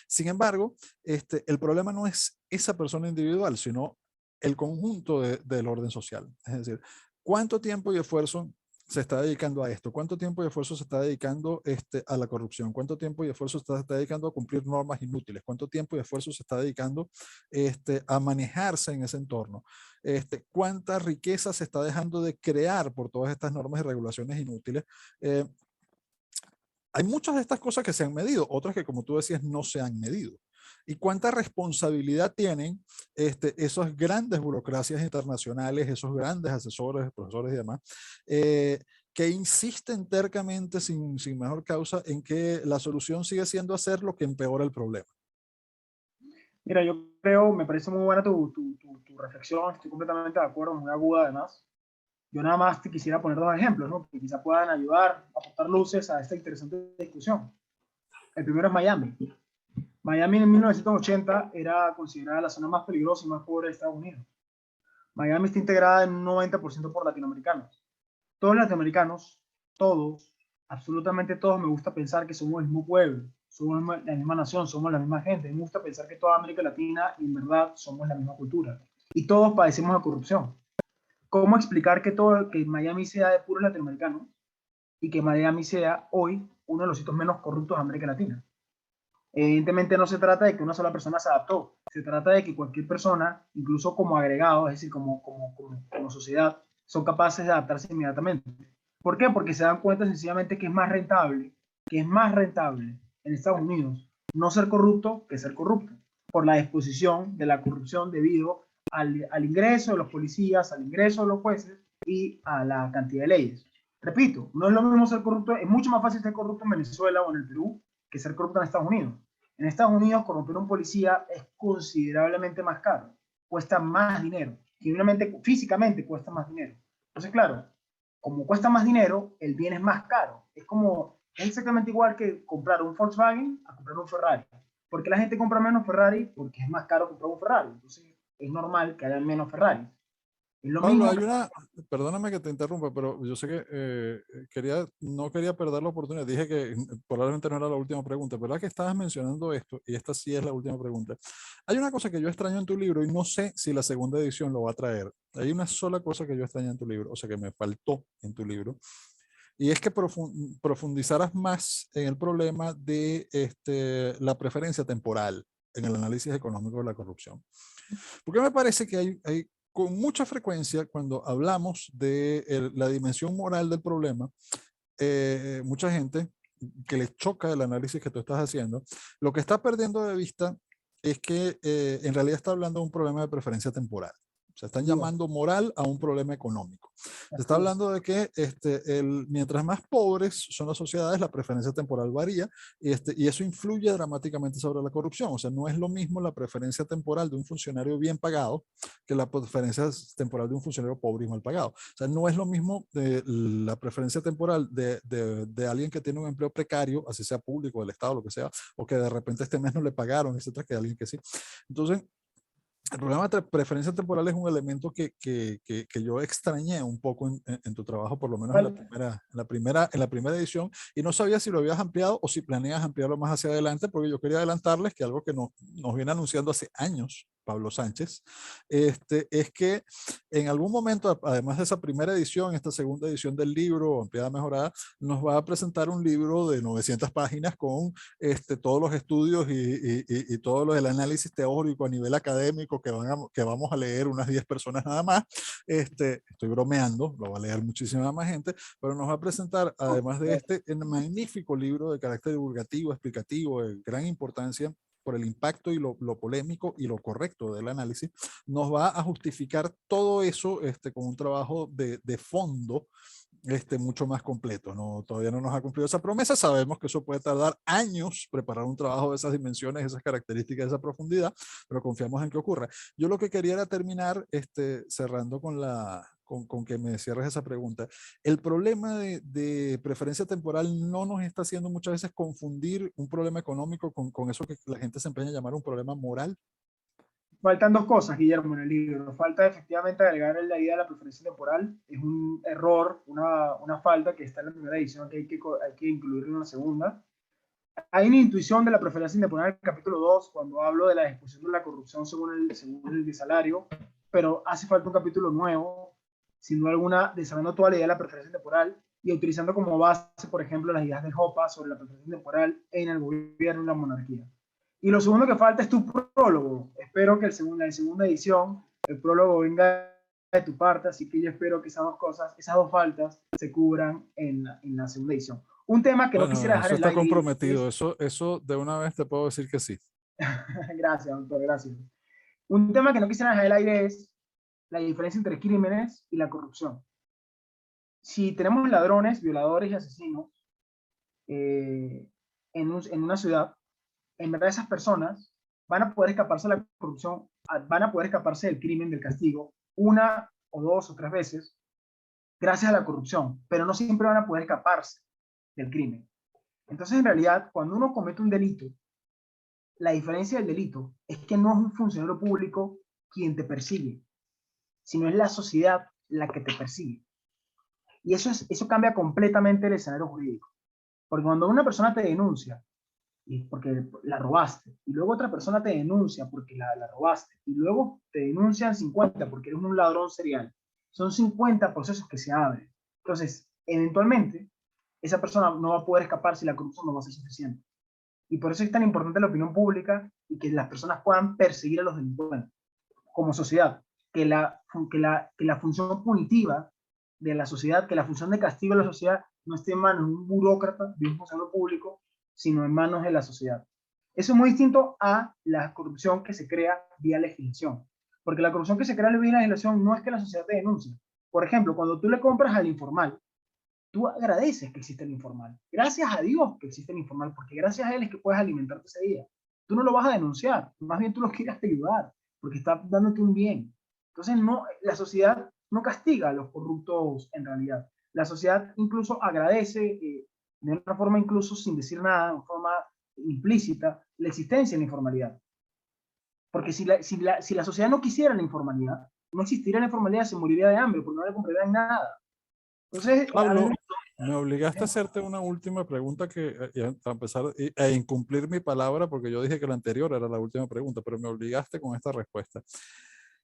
Sin embargo, el problema no es esa persona individual, sino el conjunto del orden social. Es decir, ¿cuánto tiempo y esfuerzo se está dedicando a esto? ¿Cuánto tiempo y esfuerzo se está dedicando a la corrupción? ¿Cuánto tiempo y esfuerzo se está dedicando a cumplir normas inútiles? ¿Cuánto tiempo y esfuerzo se está dedicando a manejarse en ese entorno? ¿Cuánta riqueza se está dejando de crear por todas estas normas y regulaciones inútiles? Hay muchas de estas cosas que se han medido, otras que, como tú decías, no se han medido. ¿Y cuánta responsabilidad tienen esas grandes burocracias internacionales, esos grandes asesores, profesores y demás, que insisten tercamente, sin mejor causa, en que la solución sigue siendo hacer lo que empeora el problema? Mira, yo creo, me parece muy buena tu reflexión, estoy completamente de acuerdo, muy aguda además. Yo nada más te quisiera poner dos ejemplos, ¿no?, que quizá puedan ayudar a aportar luces a esta interesante discusión. El primero es Miami. Miami en 1980 era considerada la zona más peligrosa y más pobre de Estados Unidos. Miami está integrada en un 90% por latinoamericanos. Todos los latinoamericanos, todos, absolutamente todos, me gusta pensar que somos el mismo pueblo, somos la misma nación, somos la misma gente. Me gusta pensar que toda América Latina, en verdad, somos la misma cultura. Y todos padecemos de corrupción. ¿Cómo explicar que Miami sea de puros latinoamericanos y que Miami sea hoy uno de los sitios menos corruptos de América Latina? Evidentemente no se trata de que una sola persona se adaptó, se trata de que cualquier persona, incluso como agregado, es decir, como sociedad, son capaces de adaptarse inmediatamente. ¿Por qué? Porque se dan cuenta sencillamente que es más rentable en Estados Unidos no ser corrupto que ser corrupto, por la exposición de la corrupción debido al ingreso de los policías, al ingreso de los jueces y a la cantidad de leyes. Repito, no es lo mismo ser corrupto, es mucho más fácil ser corrupto en Venezuela o en el Perú que ser corrupto en Estados Unidos. En Estados Unidos, corromper a un policía es considerablemente más caro, cuesta más dinero, físicamente cuesta más dinero. Entonces, claro, como cuesta más dinero, el bien es más caro. Es exactamente igual que comprar un Volkswagen a comprar un Ferrari. ¿Por qué la gente compra menos Ferrari? Porque es más caro comprar un Ferrari. Entonces, es normal que haya menos Ferrari. Es lo Pablo, mismo. hay perdóname que te interrumpa, pero yo sé que no quería perder la oportunidad. Dije que probablemente no era la última pregunta, pero ahora que estabas mencionando esto, y esta sí es la última pregunta, hay una cosa que yo extraño en tu libro y no sé si la segunda edición lo va a traer. Hay una sola cosa que yo extraño en tu libro, o sea, que me faltó en tu libro, y es que profundizaras más en el problema de la preferencia temporal en el análisis económico de la corrupción. Porque me parece que hay con mucha frecuencia, cuando hablamos de la dimensión moral del problema, mucha gente que les choca el análisis que tú estás haciendo, lo que está perdiendo de vista es que en realidad está hablando de un problema de preferencia temporal. Se están llamando moral a un problema económico. Se está hablando de que mientras más pobres son las sociedades, la preferencia temporal varía y eso influye dramáticamente sobre la corrupción. O sea, no es lo mismo la preferencia temporal de un funcionario bien pagado que la preferencia temporal de un funcionario pobre y mal pagado. O sea, no es lo mismo la preferencia temporal de alguien que tiene un empleo precario, así sea público, del Estado, lo que sea, o que de repente este mes no le pagaron, etcétera, que alguien que sí. Entonces, el problema de preferencia temporal es un elemento que yo extrañé un poco en tu trabajo, por lo menos en la primera edición, y no sabía si lo habías ampliado o si planeas ampliarlo más hacia adelante, porque yo quería adelantarles que algo que nos viene anunciando hace años Pablo Sánchez, es que en algún momento, además de esa primera edición, esta segunda edición del libro, ampliada, mejorada, nos va a presentar un libro de 900 páginas con todos los estudios y todo el análisis teórico a nivel académico que vamos a leer unas 10 personas nada más. Estoy bromeando, lo va a leer muchísima más gente, pero nos va a presentar, además de magnífico libro de carácter divulgativo, explicativo, de gran importancia por el impacto y lo polémico y lo correcto del análisis, nos va a justificar todo eso con un trabajo de fondo mucho más completo. No, todavía no nos ha cumplido esa promesa. Sabemos que eso puede tardar años preparar un trabajo de esas dimensiones, esas características, esa profundidad, pero confiamos en que ocurra. Yo lo que quería era terminar cerrando con que me cierres esa pregunta. El problema de preferencia temporal no nos está haciendo muchas veces confundir un problema económico con eso que la gente se empeña a llamar un problema moral. Faltan dos cosas, Guillermo, en el libro. Falta efectivamente agregar la idea de la preferencia temporal. Es un error, una falta que está en la primera edición que hay que incluir en la segunda. Hay una intuición de la preferencia temporal en el capítulo 2, cuando hablo de la disposición de la corrupción según el salario, pero hace falta un capítulo nuevo, sin duda alguna, desarrollando toda la idea de la preferencia temporal y utilizando como base, por ejemplo, las ideas de Hoppe sobre la preferencia temporal en el gobierno y la monarquía. Y lo segundo que falta es tu prólogo. Espero que en la segunda edición el prólogo venga de tu parte, así que yo espero que esas dos cosas, esas dos faltas, se cubran en la segunda edición. Un tema que no quisiera dejar eso en el está aire. comprometido, eso de una vez te puedo decir que sí. Gracias, doctor, gracias. Un tema que no quisiera dejar en el aire es la diferencia entre crímenes y la corrupción. Si tenemos ladrones, violadores y asesinos en una ciudad, en verdad esas personas van a poder escaparse de la corrupción, van a poder escaparse del crimen, del castigo, una o dos o tres veces, gracias a la corrupción, pero no siempre van a poder escaparse del crimen. Entonces, en realidad, cuando uno comete un delito, la diferencia del delito es que no es un funcionario público quien te persigue, sino es la sociedad la que te persigue. Y eso cambia completamente el escenario jurídico. Porque cuando una persona te denuncia porque la robaste, y luego otra persona te denuncia porque la robaste, y luego te denuncian 50 porque eres un ladrón serial, son 50 procesos que se abren. Entonces, eventualmente, esa persona no va a poder escapar si la corrupción no va a ser suficiente. Y por eso es tan importante la opinión pública y que las personas puedan perseguir a los delincuentes como sociedad, que la función punitiva de la sociedad, que la función de castigo de la sociedad no esté en manos de un burócrata, de un funcionario público, sino en manos de la sociedad. Eso es muy distinto a la corrupción que se crea vía legislación, porque la corrupción que se crea vía legislación no es que la sociedad te denuncie. Por ejemplo, cuando tú le compras al informal, tú agradeces que existe el informal. Gracias a Dios que existe el informal, porque gracias a él es que puedes alimentarte ese día. Tú no lo vas a denunciar, más bien tú lo quieres ayudar, porque está dándote un bien. Entonces, no, la sociedad no castiga a los corruptos en realidad. La sociedad incluso agradece, de una forma incluso sin decir nada, de una forma implícita, la existencia de la informalidad. Porque si la sociedad no quisiera la informalidad, no existiría la informalidad, se moriría de hambre, porque no le comprarían nada. Entonces, Pablo, me obligaste a hacerte una última pregunta a empezar a incumplir mi palabra, porque yo dije que la anterior era la última pregunta, pero me obligaste con esta respuesta.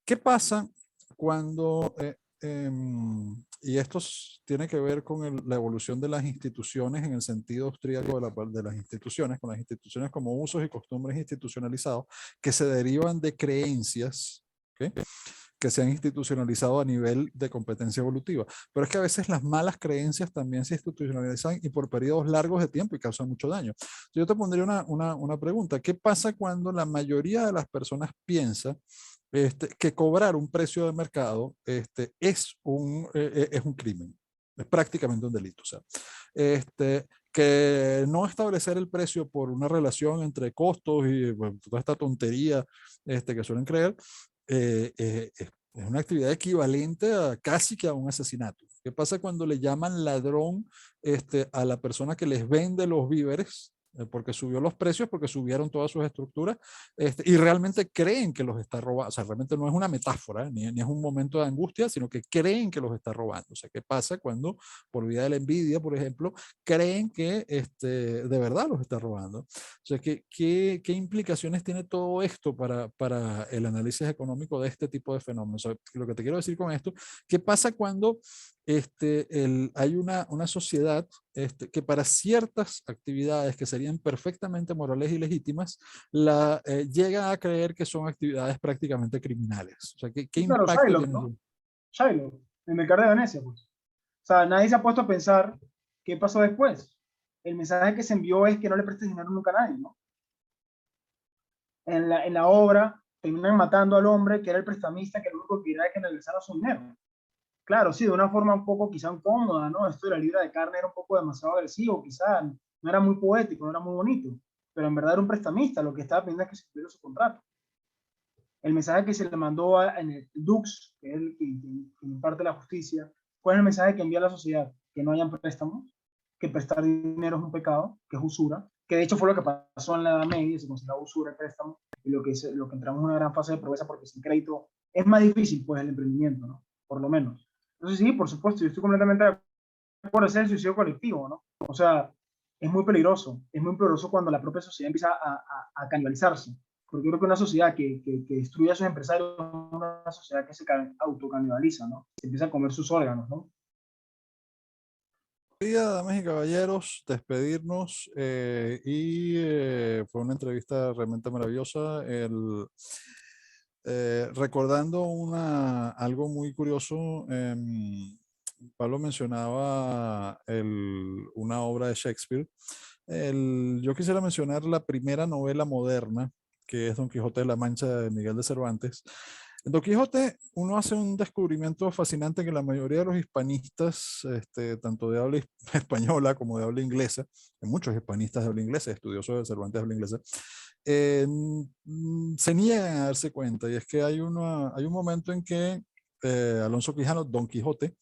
¿Qué pasa cuando, y esto tiene que ver con la evolución de las instituciones en el sentido austríaco de las instituciones, con las instituciones como usos y costumbres institucionalizados que se derivan de creencias, ¿okay?, que se han institucionalizado a nivel de competencia evolutiva. Pero es que a veces las malas creencias también se institucionalizan y por periodos largos de tiempo y causan mucho daño. Yo te pondría una pregunta. ¿Qué pasa cuando la mayoría de las personas piensa que cobrar un precio de mercado es un crimen, es prácticamente un delito. O sea, que no establecer el precio por una relación entre costos y bueno, toda esta tontería que suelen creer, es una actividad equivalente a casi que a un asesinato. ¿Qué pasa cuando le llaman ladrón a la persona que les vende los víveres? Porque subió los precios, porque subieron todas sus estructuras, y realmente creen que los está robando. O sea, realmente no es una metáfora, ni es un momento de angustia, sino que creen que los está robando. O sea, ¿qué pasa cuando, por vía de la envidia, por ejemplo, creen que de verdad los está robando? O sea, ¿qué implicaciones tiene todo esto para el análisis económico de este tipo de fenómenos? O sea, lo que te quiero decir con esto, ¿qué pasa cuando hay una sociedad que para ciertas actividades que serían perfectamente morales y legítimas, llega a creer que son actividades prácticamente criminales? O sea, ¿qué Y claro, impacto Shylock, tiene ¿no? eso? Shylock, el mercader de Venecia, pues. O sea, nadie se ha puesto a pensar qué pasó después. El mensaje que se envió es que no le prestes dinero nunca a nadie, ¿no? En la obra terminan matando al hombre que era el prestamista, que lo único que quería es que regresara su dinero. Claro, sí, de una forma un poco quizá incómoda, ¿no? Esto de la libra de carne era un poco demasiado agresivo, quizá no era muy poético, no era muy bonito, pero en verdad era un prestamista, lo que estaba pidiendo es que se cumpliera su contrato. El mensaje que se le mandó en el Dux, que es el que imparte la justicia, ¿cuál es el mensaje que envía a la sociedad? Que no hayan préstamos, que prestar dinero es un pecado, que es usura, que de hecho fue lo que pasó en la Edad Media, se consideraba usura el préstamo, y lo que entramos en una gran fase de pobreza porque sin crédito es más difícil, pues, el emprendimiento, ¿no? Por lo menos. Entonces, sí, por supuesto, yo estoy completamente de acuerdo, ese es el suicidio colectivo, ¿no? O sea, es muy peligroso cuando la propia sociedad empieza a canibalizarse. Porque yo creo que una sociedad que destruye a sus empresarios es una sociedad que se autocanibaliza, ¿no? Se empieza a comer sus órganos, ¿no? Damas y caballeros, despedirnos fue una entrevista realmente maravillosa. Recordando algo muy curioso, Pablo mencionaba una obra de Shakespeare. Yo quisiera mencionar la primera novela moderna, que es Don Quijote de la Mancha de Miguel de Cervantes. En Don Quijote uno hace un descubrimiento fascinante que la mayoría de los hispanistas, tanto de habla española como de habla inglesa, hay muchos hispanistas de habla inglesa, estudiosos de Cervantes de habla inglesa, se niegan a darse cuenta. Y es que hay un momento en que Alonso Quijano, Don Quijote,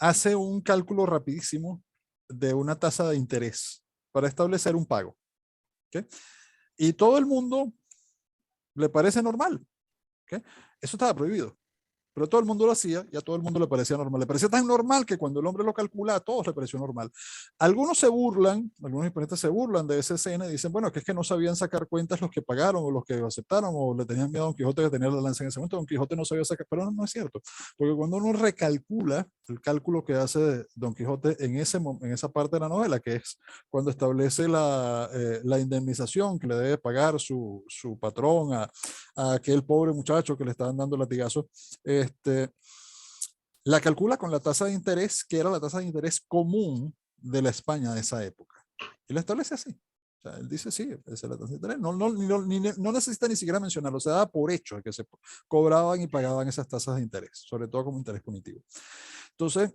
hace un cálculo rapidísimo de una tasa de interés para establecer un pago. ¿Okay? Y todo el mundo le parece normal. ¿Okay? Eso estaba prohibido. Pero todo el mundo lo hacía y a todo el mundo le parecía normal. Le parecía tan normal que cuando el hombre lo calcula, a todos le pareció normal. Algunos se burlan, algunos hispanistas se burlan de esa escena y dicen, bueno, que es que no sabían sacar cuentas los que pagaron o los que aceptaron o le tenían miedo a Don Quijote de tener la lanza en ese momento. Don Quijote no sabía sacar, pero no es cierto. Porque cuando uno recalcula el cálculo que hace Don Quijote en esa parte de la novela, que es cuando establece la indemnización que le debe pagar su patrón a aquel pobre muchacho que le estaban dando latigazos, la calcula con la tasa de interés, que era la tasa de interés común de la España de esa época. Y la establece así. O sea, él dice, sí, esa es la tasa de interés. No necesita ni siquiera mencionarlo. Se da por hecho de que se cobraban y pagaban esas tasas de interés, sobre todo como interés punitivo. Entonces,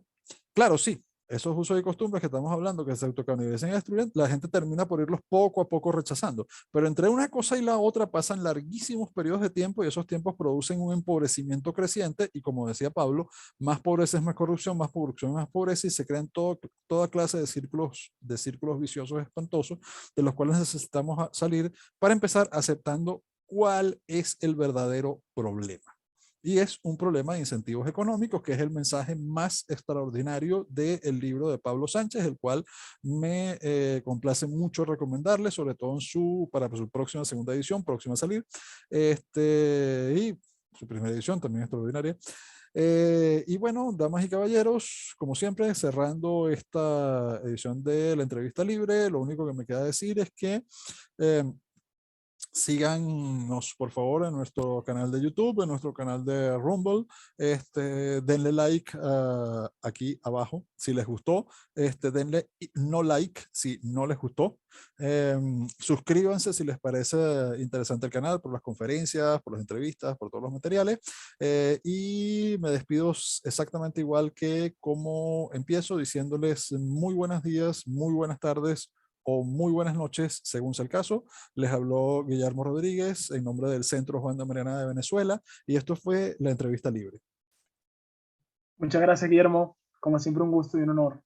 claro, sí, esos usos y costumbres que estamos hablando, que se autocanibalizan y destruyen, la gente termina por irlos poco a poco rechazando. Pero entre una cosa y la otra pasan larguísimos periodos de tiempo y esos tiempos producen un empobrecimiento creciente y, como decía Pablo, más pobreza es más corrupción, más pobreza, y se crean toda clase de círculos viciosos espantosos de los cuales necesitamos salir para empezar aceptando cuál es el verdadero problema. Y es un problema de incentivos económicos, que es el mensaje más extraordinario del libro de Pablo Sánchez, el cual me complace mucho recomendarle, sobre todo para su próxima segunda edición, próxima a salir, y su primera edición también extraordinaria. Y bueno, damas y caballeros, como siempre, cerrando esta edición de la entrevista libre, lo único que me queda decir es que Síganos, por favor, en nuestro canal de YouTube, en nuestro canal de Rumble. Denle like aquí abajo si les gustó. Denle no like si no les gustó. Suscríbanse si les parece interesante el canal por las conferencias, por las entrevistas, por todos los materiales. Y me despido exactamente igual que como empiezo, diciéndoles muy buenos días, muy buenas tardes o muy buenas noches, según sea el caso. Les habló Guillermo Rodríguez en nombre del Centro Juan de Mariana de Venezuela y esto fue la entrevista libre. Muchas gracias, Guillermo. Como siempre, un gusto y un honor.